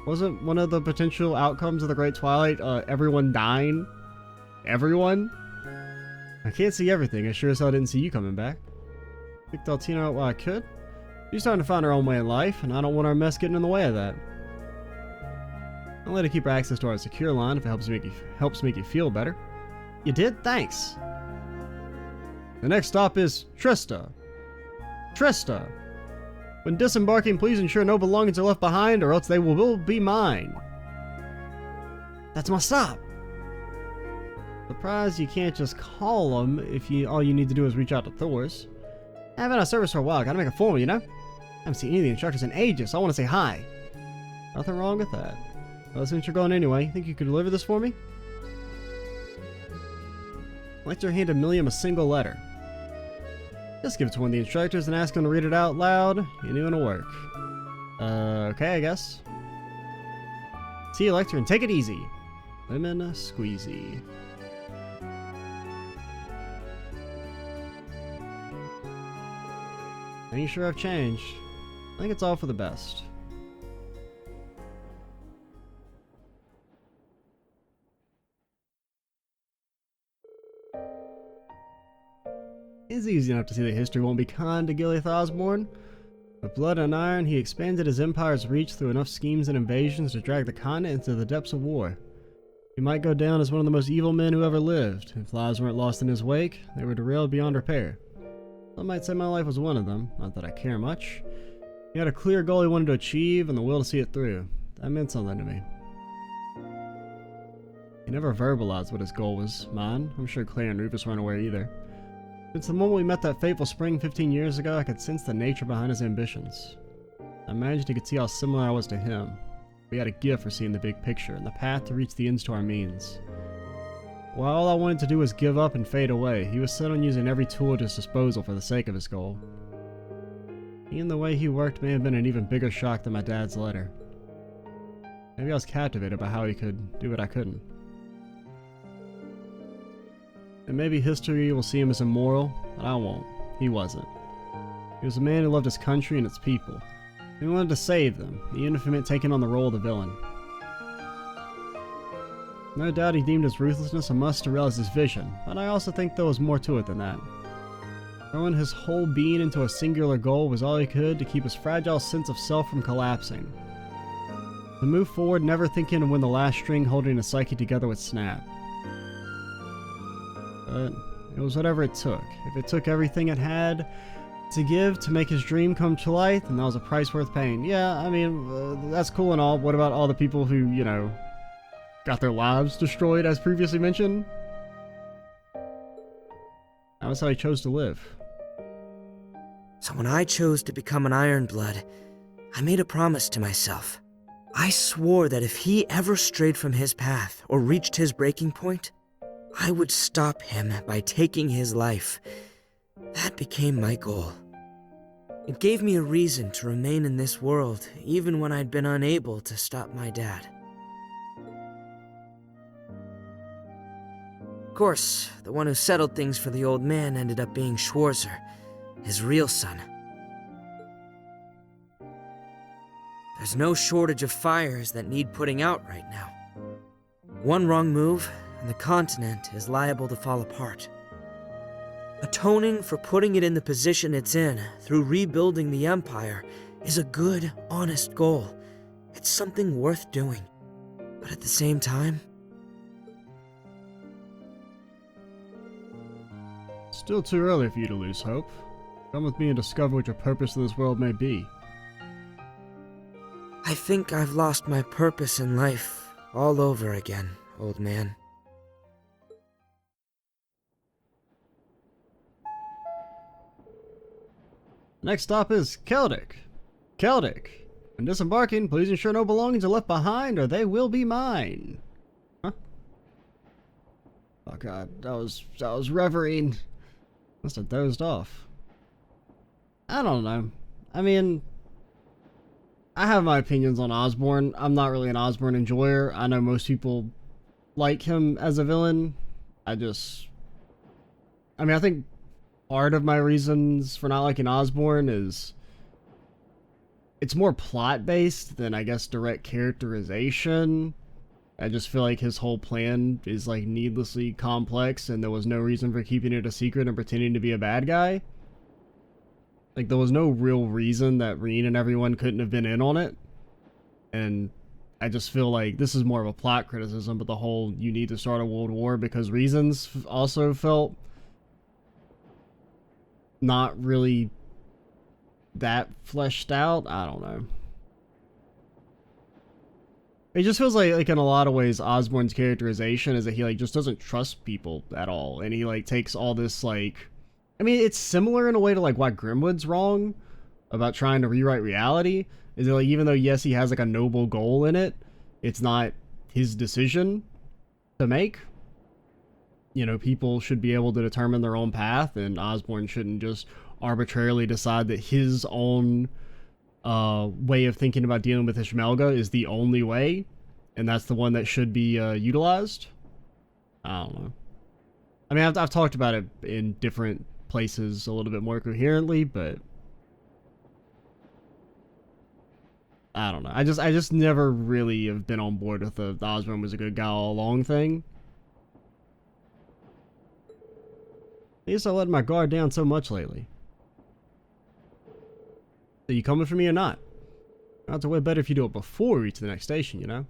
Wasn't one of the potential outcomes of the Great Twilight, everyone dying? Everyone? I can't see everything. I sure as hell didn't see you coming back. Picked Altina out while I could. She's starting to find her own way in life, and I don't want our mess getting in the way of that. I'll let her keep her access to our secure line if it helps make you feel better. You did? Thanks. The next stop is Trista. Trista. When disembarking, please ensure no belongings are left behind, or else they will be mine. That's my stop. Surprised you can't just call them if all you need to do is reach out to Thor's. I've been out of service for a while. Gotta make a formal, you know? I haven't seen any of the instructors in ages, so I want to say hi. Nothing wrong with that. Well, since you're going anyway, think you could deliver this for me? Lechter handed Milliam a single letter. Just give it to one of the instructors and ask him to read it out loud. Anyone will work. Okay, I guess. See you, Lechter, and take it easy. Lemon squeezy. Things sure have changed. I think it's all for the best. It's easy enough to see that history won't be kind to Gileath Osborne. With blood and iron, he expanded his empire's reach through enough schemes and invasions to drag the continent into the depths of war. He might go down as one of the most evil men who ever lived. If lives weren't lost in his wake, they were derailed beyond repair. Some might say my life was one of them, not that I care much. He had a clear goal he wanted to achieve and the will to see it through. That meant something to me. He never verbalized what his goal was. Mine, I'm sure Claire and Rufus weren't aware either. Since the moment we met that fateful spring 15 years ago, I could sense the nature behind his ambitions. I imagined he could see how similar I was to him. We had a gift for seeing the big picture and the path to reach the ends to our means. While all I wanted to do was give up and fade away, he was set on using every tool at his disposal for the sake of his goal. Even the way he worked may have been an even bigger shock than my dad's letter. Maybe I was captivated by how he could do what I couldn't. And maybe history will see him as immoral, but I won't. He wasn't. He was a man who loved his country and its people. He wanted to save them, even if it meant taking on the role of the villain. No doubt he deemed his ruthlessness a must to realize his vision, but I also think there was more to it than that. Throwing his whole being into a singular goal was all he could to keep his fragile sense of self from collapsing. To move forward never thinking of when the last string holding his psyche together would snap. But it was whatever it took. If it took everything it had to give to make his dream come to life, then that was a price worth paying. Yeah, I mean, that's cool and all. What about all the people who, you know, got their lives destroyed as previously mentioned? That was how he chose to live. So when I chose to become an Ironblood, I made a promise to myself. I swore that if he ever strayed from his path or reached his breaking point, I would stop him by taking his life. That became my goal. It gave me a reason to remain in this world, even when I'd been unable to stop my dad. Of course, the one who settled things for the old man ended up being Schwarzer, his real son. There's no shortage of fires that need putting out right now. One wrong move, and the continent is liable to fall apart. Atoning for putting it in the position it's in through rebuilding the Empire is a good, honest goal. It's something worth doing. But at the same time, Still too early for you to lose hope. Come with me and discover what your purpose in this world may be. I think I've lost my purpose in life all over again, old man. Next stop is Celtic. Celtic. When disembarking, please ensure no belongings are left behind or they will be mine. Huh? Oh god, I was revering. Must have dozed off. I don't know. I mean, I have my opinions on Osborn. I'm not really an Osborn enjoyer. I know most people like him as a villain. I think part of my reasons for not liking Osborn is it's more plot based than I guess direct characterization. I just feel like his whole plan is like needlessly complex and there was no reason for keeping it a secret and pretending to be a bad guy. Like there was no real reason that Reen and everyone couldn't have been in on it. And I just feel like this is more of a plot criticism, but the whole you need to start a world war because reasons also felt not really that fleshed out. I don't know. It just feels like in a lot of ways Osborn's characterization is that he like just doesn't trust people at all, and he like takes all this like, I mean it's similar in a way to like why Grimwood's wrong about trying to rewrite reality. Is that like even though yes he has like a noble goal in it, it's not his decision to make. You know, people should be able to determine their own path, and Osborn shouldn't just arbitrarily decide that his own way of thinking about dealing with Ishmelga is the only way, and that's the one that should be utilized. I don't know. I mean, I've talked about it in different places a little bit more coherently, but I don't know. I just never really have been on board with the Osborn was a good guy all along thing. At least I let my guard down so much lately. Are you coming for me or not? Odds are way better if you do it before we reach the next station, you know?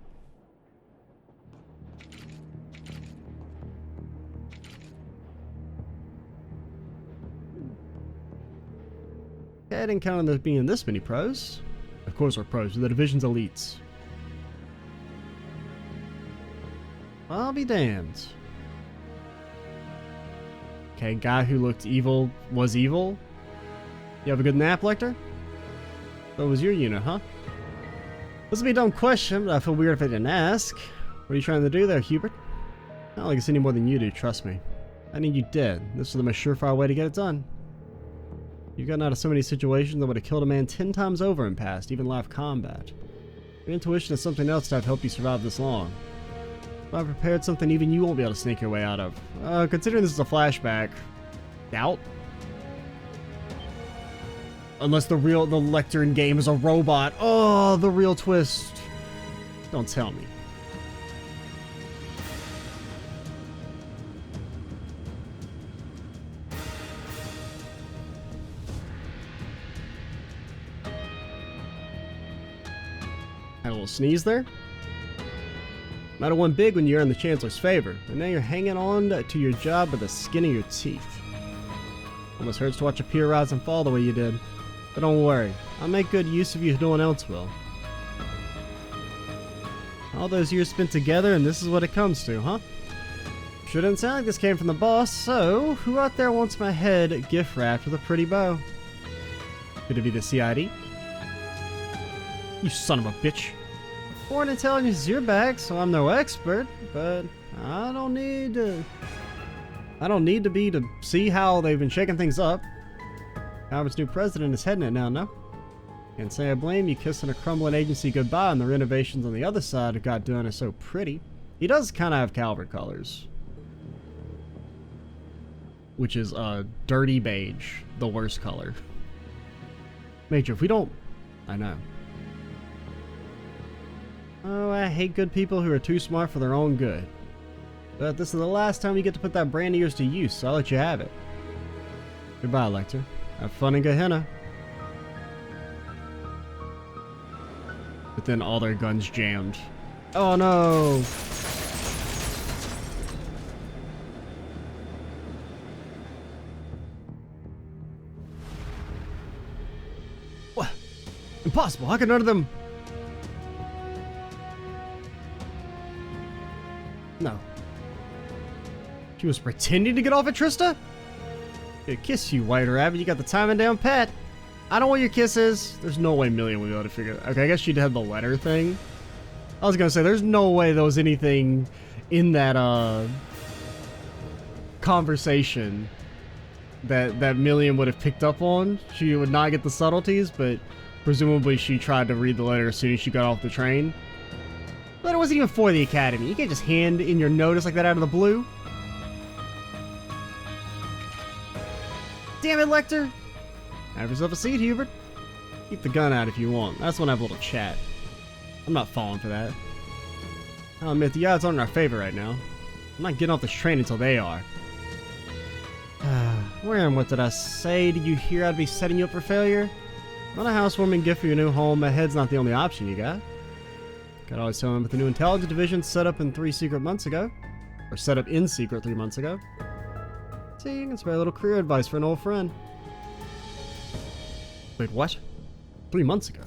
Okay, I didn't count on there being this many pros. Of course we're pros, we're the division's elites. I'll be damned. Okay, guy who looked evil was evil. You have a good nap, Lechter? What was your unit, huh? This will be a dumb question, but I feel weird if I didn't ask. What are you trying to do there, Hubert? Not like it's any more than you do, trust me. I need you dead. This is the most surefire way to get it done. You've gotten out of so many situations that would have killed a man 10 times over in past, even live combat. Your intuition is something else to have helped you survive this long. If I prepared something even you won't be able to sneak your way out of. Considering this is a flashback, doubt? Unless the Lechter in game is a robot. Oh, the real twist. Don't tell me. Had a little sneeze there. Might have won big when you earned the Chancellor's favor, and now you're hanging on to your job by the skin of your teeth. Almost hurts to watch a peer rise and fall the way you did. But don't worry, I'll make good use of you if no one else will. All those years spent together and this is what it comes to, huh? Sure didn't sound like this came from the boss, so who out there wants my head gift wrapped with a pretty bow? Could it be the CID? You son of a bitch. Foreign intelligence is your bag, so I'm no expert, but I don't need to be to see how they've been shaking things up. Harvard's new president is heading it now, no? Can't say I blame you kissing a crumbling agency goodbye, and the renovations on the other side of God done are so pretty. He does kind of have Calvert colors. Which is dirty beige, the worst color. Major, if we don't... I know. Oh, I hate good people who are too smart for their own good. But this is the last time you get to put that brand of yours to use, so I'll let you have it. Goodbye, Lechter. Have fun in Gehenna. But then all their guns jammed. Oh no! What? Impossible! How can none of them... No. She was pretending to get off at Trista? Gonna kiss you, White Rabbit. You got the timing down pat. I don't want your kisses. There's no way Million would be able to figure that. Okay, I guess she'd have the letter thing. I was gonna say, there's no way there was anything in that conversation that Million would have picked up on. She would not get the subtleties, but presumably she tried to read the letter as soon as she got off the train. The letter wasn't even for the Academy. You can't just hand in your notice like that out of the blue. Damn it, Lechter! Have yourself a seat, Hubert. Keep the gun out if you want. I just want to have a little chat. I'm not falling for that. I'll admit, the odds aren't in our favor right now. I'm not getting off this train until they are. Where and what did I say? Did you hear I'd be setting you up for failure? Not a housewarming gift for your new home. My head's not the only option you got. Could always tell him with the new intelligence division set up in 3 secret months ago. Or set up in secret 3 months ago. See, you can spare a little career advice for an old friend. Wait, what? 3 months ago?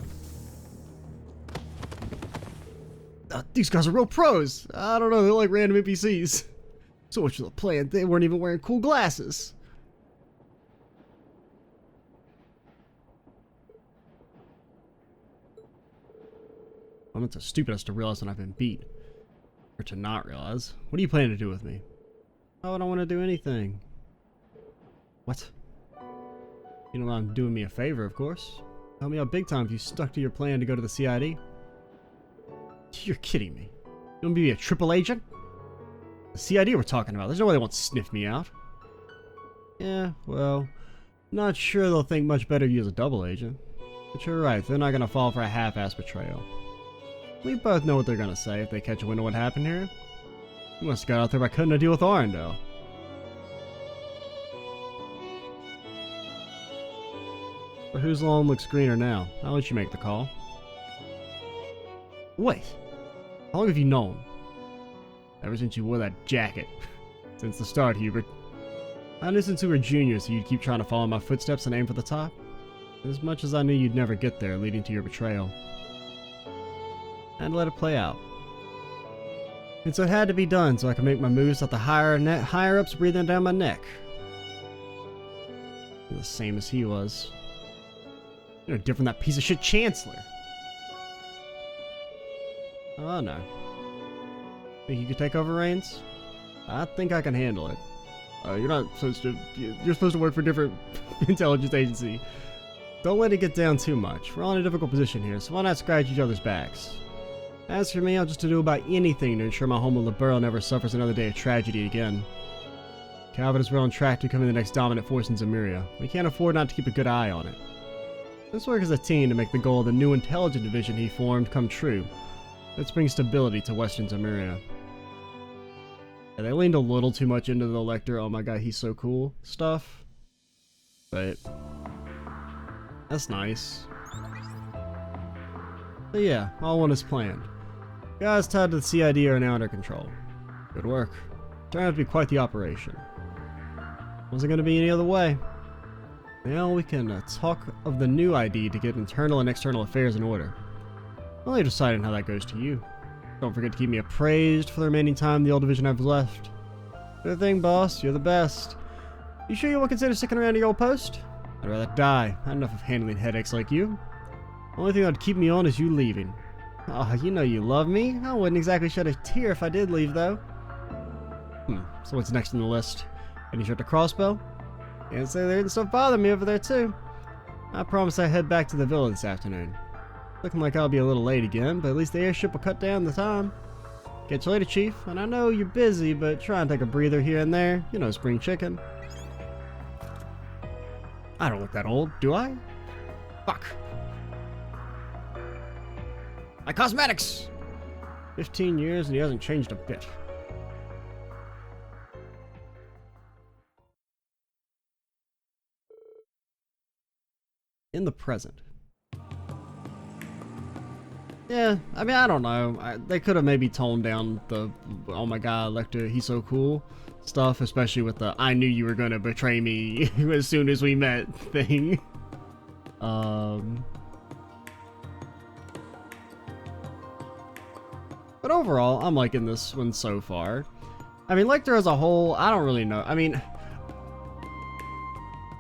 These guys are real pros. I don't know, they're like random NPCs. So much for the plan, they weren't even wearing cool glasses. I'm not so stupid as to realize when I've been beat. Or to not realize. What are you planning to do with me? Oh, I don't want to do anything. What? You know I'm doing me a favor, of course. Help me out big time if you stuck to your plan to go to the CID. You're kidding me. You want me to be a triple agent? The CID we're talking about. There's no way they won't sniff me out. Yeah, well, not sure they'll think much better of you as a double agent. But you're right, they're not gonna fall for a half-ass betrayal. We both know what they're gonna say if they catch wind of what happened here. You must have got out there by cutting a deal with Arendelle. But whose lawn looks greener now? I'll let you make the call. Wait, how long have you known? Ever since you wore that jacket. Since the start, Hubert. I knew since we were juniors you'd keep trying to follow my footsteps and aim for the top. As much as I knew you'd never get there, leading to your betrayal. And let it play out. And so it had to be done so I could make my moves without the higher-ups breathing down my neck. You're the same as he was. You're no different than that piece of shit Chancellor. Oh no. Think you could take over reins? I think I can handle it. You're not supposed to. You're supposed to work for a different intelligence agency. Don't let it get down too much. We're all in a difficult position here, so why not scratch each other's backs? As for me, I'll just do about anything to ensure my home of Liberl never suffers another day of tragedy again. Calvin is well on track to becoming the next dominant force in Zemuria. We can't afford not to keep a good eye on it. Let's work as a team to make the goal of the new intelligence division he formed come true. Let's bring stability to Western Zemuria. Yeah, they leaned a little too much into the Lechter, oh my god, he's so cool stuff. But that's nice. But yeah, all one is planned. Guys tied to the CID are now under control. Good work. Turned out to be quite the operation. Wasn't going to be any other way. Now we can talk of the new ID to get internal and external affairs in order. I'll let you decide on how that goes to you. Don't forget to keep me appraised for the remaining time the old division I've left. Good thing, boss. You're the best. You sure you won't consider sticking around to your old post? I'd rather die. I had enough of handling headaches like you. The only thing that would keep me on is you leaving. Oh, you know you love me. I wouldn't exactly shed a tear if I did leave, though. So what's next on the list? Any shot to crossbow? Can't say there isn't stuff bothering me over there, too. I promise I head back to the villa this afternoon. Looking like I'll be a little late again, but at least the airship will cut down the time. Catch you later, Chief. And I know you're busy, but try and take a breather here and there. You know, spring chicken. I don't look that old, do I? Fuck. My cosmetics! 15 years and he hasn't changed a bit. In the present. Yeah, I mean, I don't know. They could have maybe toned down the, oh my god, Lechter, he's so cool stuff, especially with the, I knew you were gonna betray me as soon as we met thing. But overall, I'm liking this one so far. I mean, Lechter as a whole, I don't really know. I mean,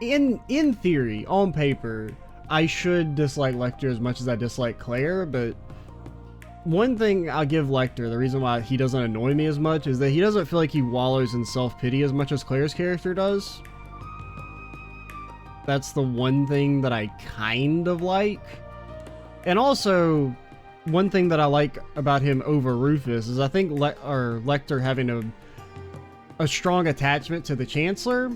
in theory, on paper, I should dislike Lechter as much as I dislike Claire, but one thing I'll give Lechter, the reason why he doesn't annoy me as much, is that he doesn't feel like he wallows in self-pity as much as Claire's character does. That's the one thing that I kind of like. And also, one thing that I like about him over Rufus is I think Lechter having a strong attachment to the Chancellor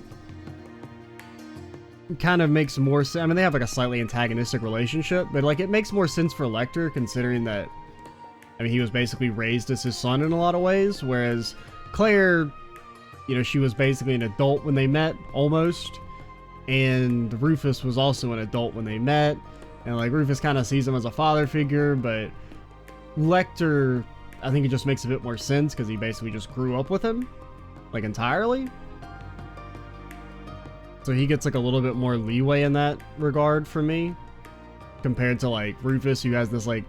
kind of makes more sense. I mean, they have like a slightly antagonistic relationship, but like it makes more sense for Lechter considering that, I mean, he was basically raised as his son in a lot of ways, whereas Claire, you know, she was basically an adult when they met, almost, and Rufus was also an adult when they met, and like Rufus kind of sees him as a father figure, but Lechter, I think it just makes a bit more sense because he basically just grew up with him, like entirely. So he gets like a little bit more leeway in that regard for me, compared to like Rufus, who has this like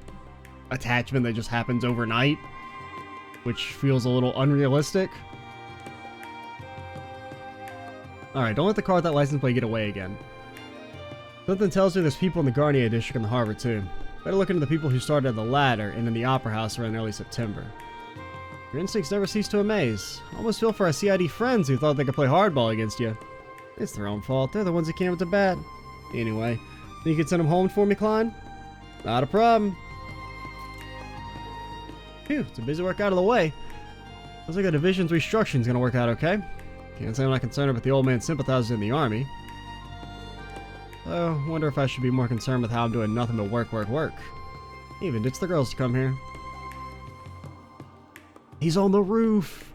attachment that just happens overnight, which feels a little unrealistic. Alright, don't let the car with that license plate get away again. Something tells me there's people in the Garnier district in the harbor too. Better look into the people who started at the Ladder and in the Opera House around early September. Your instincts never cease to amaze. I almost feel for our CID friends who thought they could play hardball against you. It's their own fault. They're the ones that came up to bat. Anyway, think you could send them home for me, Klein? Not a problem. Phew, it's a busy work out of the way. Looks like the division's restructuring's gonna work out okay. Can't say I'm not concerned about the old man sympathizers in the army. Wonder if I should be more concerned with how I'm doing nothing but work, work, work. Even ditch the girls to come here. He's on the roof!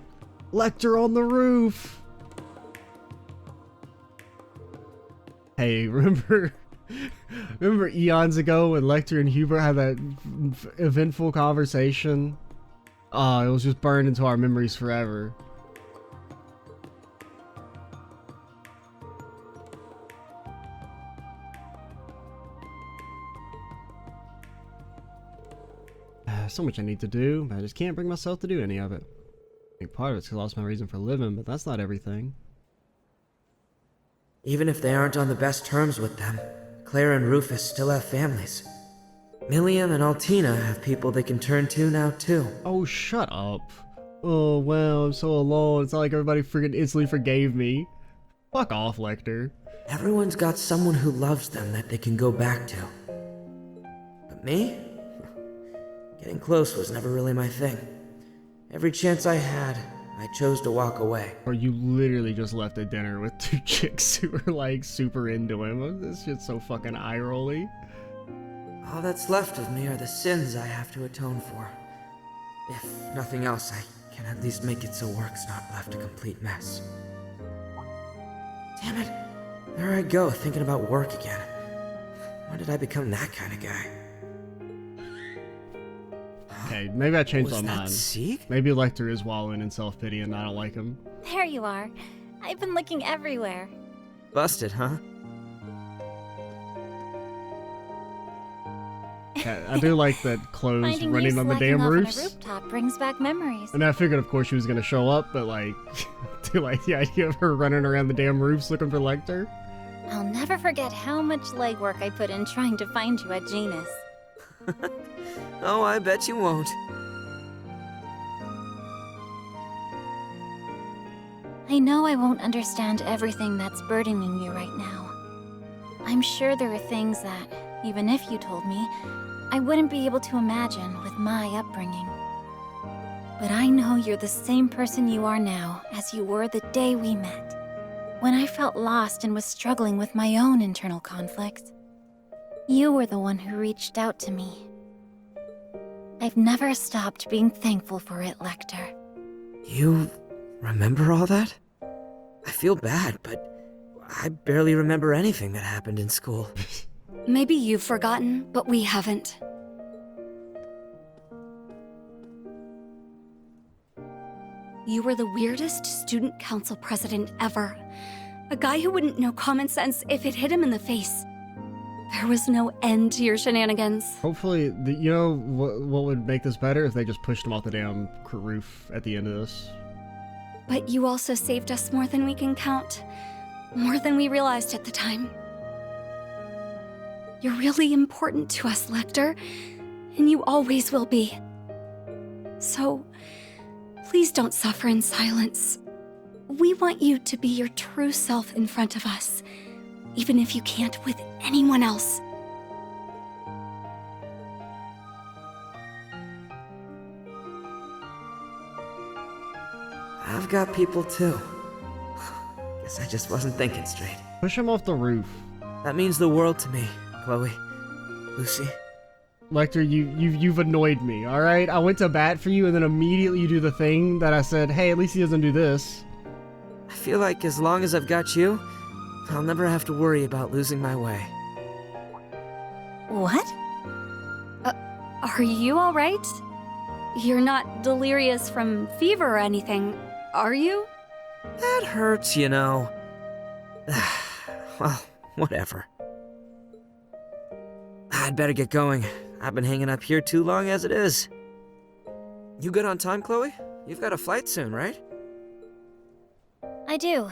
Lechter on the roof! Hey, remember eons ago when Lechter and Hubert had that eventful conversation? Oh, it was just burned into our memories forever. So much I need to do, but I just can't bring myself to do any of it. I think part of it's because I lost my reason for living, but that's not everything. Even if they aren't on the best terms with them, Claire and Rufus still have families. Milliam and Altina have people they can turn to now, too. Oh, shut up. Oh, well, I'm so alone. It's not like everybody freaking instantly forgave me. Fuck off, Lechter. Everyone's got someone who loves them that they can go back to. But me? Getting close was never really my thing. Every chance I had, I chose to walk away. Or you literally just left a dinner with two chicks who were like super into him. This shit's so fucking eye-rolly. All that's left of me are the sins I have to atone for. If nothing else, I can at least make it so work's not left a complete mess. Damn it, there I go, thinking about work again. When did I become that kind of guy? Okay, maybe I changed my Was that mind. Sieg? Maybe Lechter is wallowing in self-pity and I don't like him. There you are. I've been looking everywhere. Busted, huh? Yeah, I do like that clothes Finding running you on the slacking damn off roofs. on a rooftop brings back memories. And I figured, of course, she was gonna show up, but like, I do like the idea of her running around the damn roofs looking for Lechter. I'll never forget how much legwork I put in trying to find you at Genus. Oh, I bet you won't. I know I won't understand everything that's burdening you right now. I'm sure there are things that, even if you told me, I wouldn't be able to imagine with my upbringing. But I know you're the same person you are now as you were the day we met, when I felt lost and was struggling with my own internal conflicts. You were the one who reached out to me. I've never stopped being thankful for it, Lechter. You remember all that? I feel bad, but I barely remember anything that happened in school. Maybe you've forgotten, but we haven't. You were the weirdest student council president ever. A guy who wouldn't know common sense if it hit him in the face. There was no end to your shenanigans. Hopefully, you know what would make this better if they just pushed him off the damn roof at the end of this. But you also saved us more than we can count. More than we realized at the time. You're really important to us, Lechter, and you always will be. So, please don't suffer in silence. We want you to be your true self in front of us, even if you can't with anyone else. I've got people too. Guess I just wasn't thinking straight. Push him off the roof. That means the world to me, Chloe. Lucy. Lechter, you've annoyed me, alright? I went to bat for you and then immediately you do the thing that I said, hey, at least he doesn't do this. I feel like as long as I've got you, I'll never have to worry about losing my way. What? Are you alright? You're not delirious from fever or anything, are you? That hurts, you know. Well, whatever. I'd better get going. I've been hanging up here too long as it is. You good on time, Chloe? You've got a flight soon, right? I do,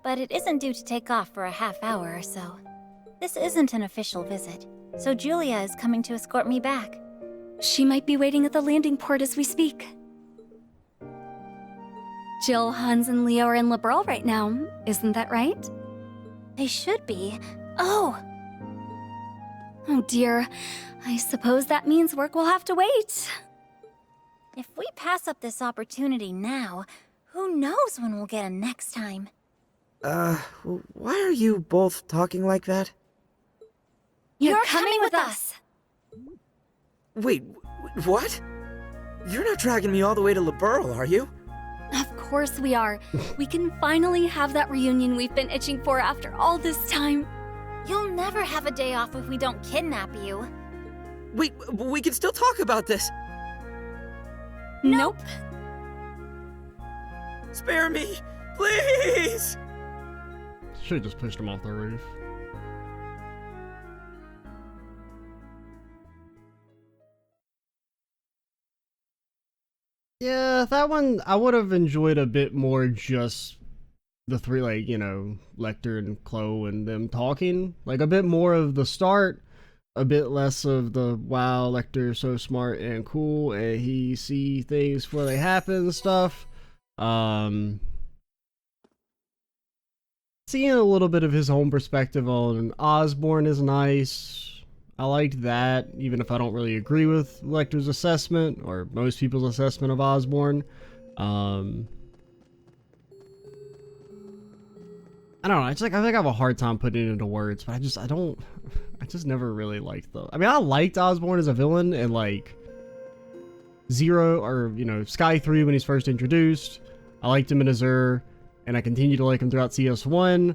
but it isn't due to take off for a half hour or so. This isn't an official visit, so Julia is coming to escort me back. She might be waiting at the landing port as we speak. Jill, Hans, and Leo are in Liberal right now, isn't that right? They should be. Oh! Oh dear, I suppose that means work will have to wait. If we pass up this opportunity now, who knows when we'll get a next time? Why are you both talking like that? You're coming with us! Wait, what? You're not dragging me all the way to Liberl, are you? Of course we are. We can finally have that reunion we've been itching for after all this time. You'll never have a day off if we don't kidnap you. Wait, we can still talk about this. Nope. Spare me, please! Should've just pushed him off the roof. Yeah, that one I would have enjoyed a bit more, just the three, like, you know, Lechter and Chloe and them talking. Like, a bit more of the start, a bit less of the, wow, Lecter's so smart and cool, and he see things before they happen stuff. Seeing a little bit of his own perspective on Osborn is nice. I liked that, even if I don't really agree with Lecter's assessment, or most people's assessment of Osborn. I don't know, it's like, I think I have a hard time putting it into words, but I just never really liked I mean, I liked Osborn as a villain in, like, Zero, or, you know, Sky 3 when he's first introduced. I liked him in Azure, and I continue to like him throughout CS1.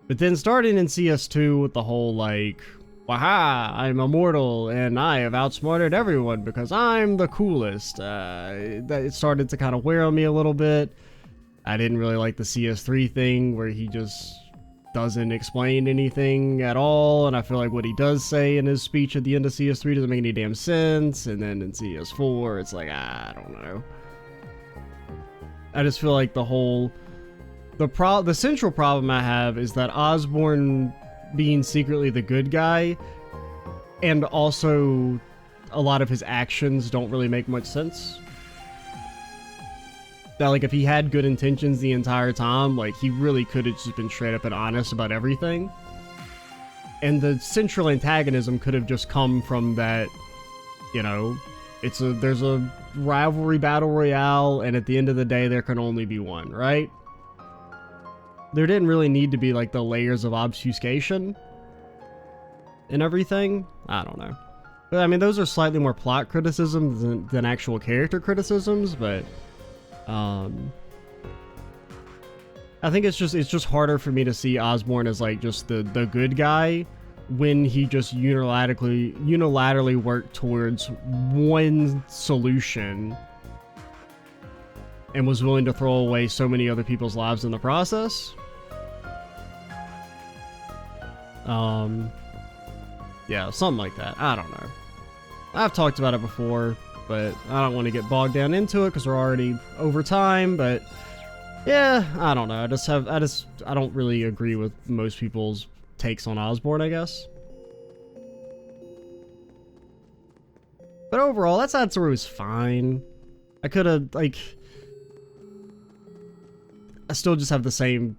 But then starting in CS2 with the whole, like, waha, I'm immortal, and I have outsmarted everyone because I'm the coolest. That it started to kind of wear on me a little bit. I didn't really like the CS3 thing where he just doesn't explain anything at all, and I feel like what he does say in his speech at the end of CS3 doesn't make any damn sense, and then in CS4 it's like, I don't know. I just feel like the central problem I have is that Osborn being secretly the good guy, and also a lot of his actions don't really make much sense. That, like, if he had good intentions the entire time, like, he really could have just been straight up and honest about everything. And the central antagonism could have just come from that, you know, there's a rivalry battle royale, and at the end of the day there can only be one, right? There didn't really need to be, like, the layers of obfuscation and everything. I don't know. But I mean, those are slightly more plot criticisms than actual character criticisms, but I think it's just harder for me to see Osborn as, like, just the good guy when he just unilaterally worked towards one solution and was willing to throw away so many other people's lives in the process. Yeah, something like that. I don't know. I've talked about it before, but I don't want to get bogged down into it because we're already over time, but yeah, I don't know. I don't really agree with most people's takes on Osborn, I guess. But overall, that side story was fine. I could have, like, I still just have the same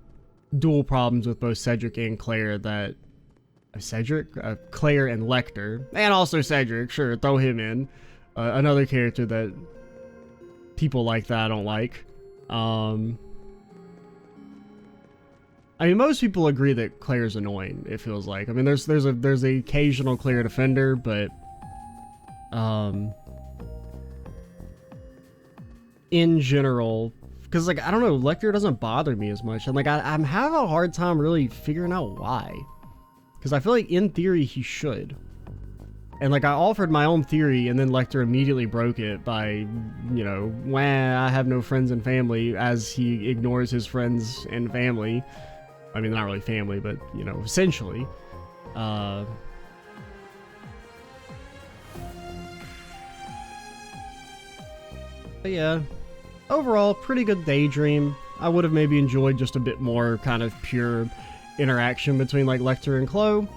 dual problems with both Cedric and Claire that... Claire and Lechter. And also Cedric, sure, throw him in. Another character that people like that I don't like. I mean, most people agree that Claire's annoying, it feels like. I mean, there's the occasional Claire defender, but... in general... Because, like, I don't know, Lechter doesn't bother me as much. And, like, I'm having a hard time really figuring out why. Because I feel like, in theory, he should. And, like, I offered my own theory, and then Lechter immediately broke it by, you know, wah, I have no friends and family, as he ignores his friends and family. I mean, not really family, but, you know, essentially. But yeah. Overall, pretty good Daydream. I would have maybe enjoyed just a bit more kind of pure interaction between, like, Lechter and Chloe.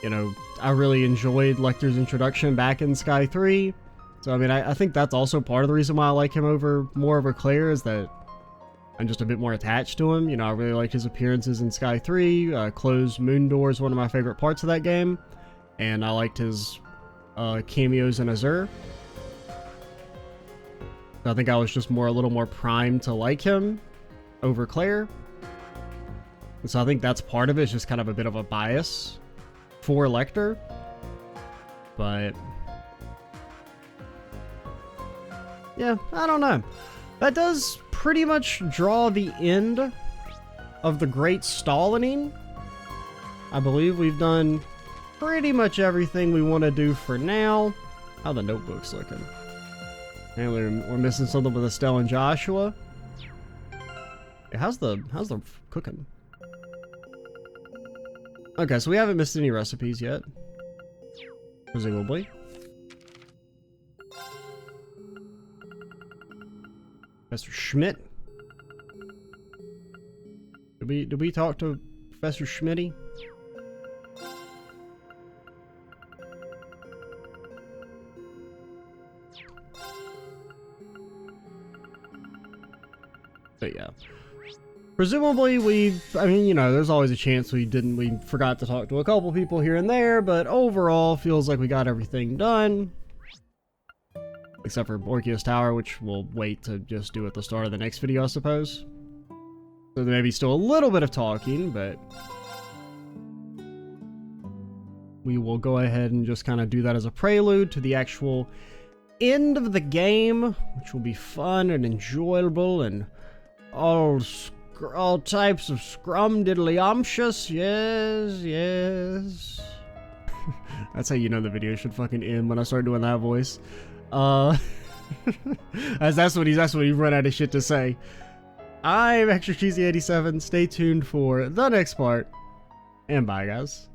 You know, I really enjoyed Lecter's introduction back in Sky 3. So, I mean, I think that's also part of the reason why I like him more over Claire, is that I'm just a bit more attached to him. You know, I really liked his appearances in Sky 3. Chloe's Moon Door is one of my favorite parts of that game. And I liked his cameos in Azure. I think I was just a little more primed to like him over Claire. And so I think that's part of it, it's just kind of a bit of a bias. for Lechter. But yeah, I don't know. That does pretty much draw the end of the Great Stalining. I believe we've done pretty much everything we want to do for now. How the notebook's looking. And we're missing something with Estelle and Joshua. Hey, how's the cooking? Okay, so we haven't missed any recipes yet. Presumably. Professor Schmidt. Did we talk to Professor Schmitty? But yeah. Presumably I mean, you know, there's always a chance we forgot to talk to a couple people here and there, but overall feels like we got everything done. Except for Orkios Tower, which we'll wait to just do at the start of the next video, I suppose. So there may be still a little bit of talking, but we will go ahead and just kind of do that as a prelude to the actual end of the game, which will be fun and enjoyable and all types of scrum-diddly-umptious. Yes. That's how you know the video should fucking end, when I start doing that voice. As that's when he run out of shit to say. I'm Extra Cheesy 87. Stay tuned for the next part, and bye, guys.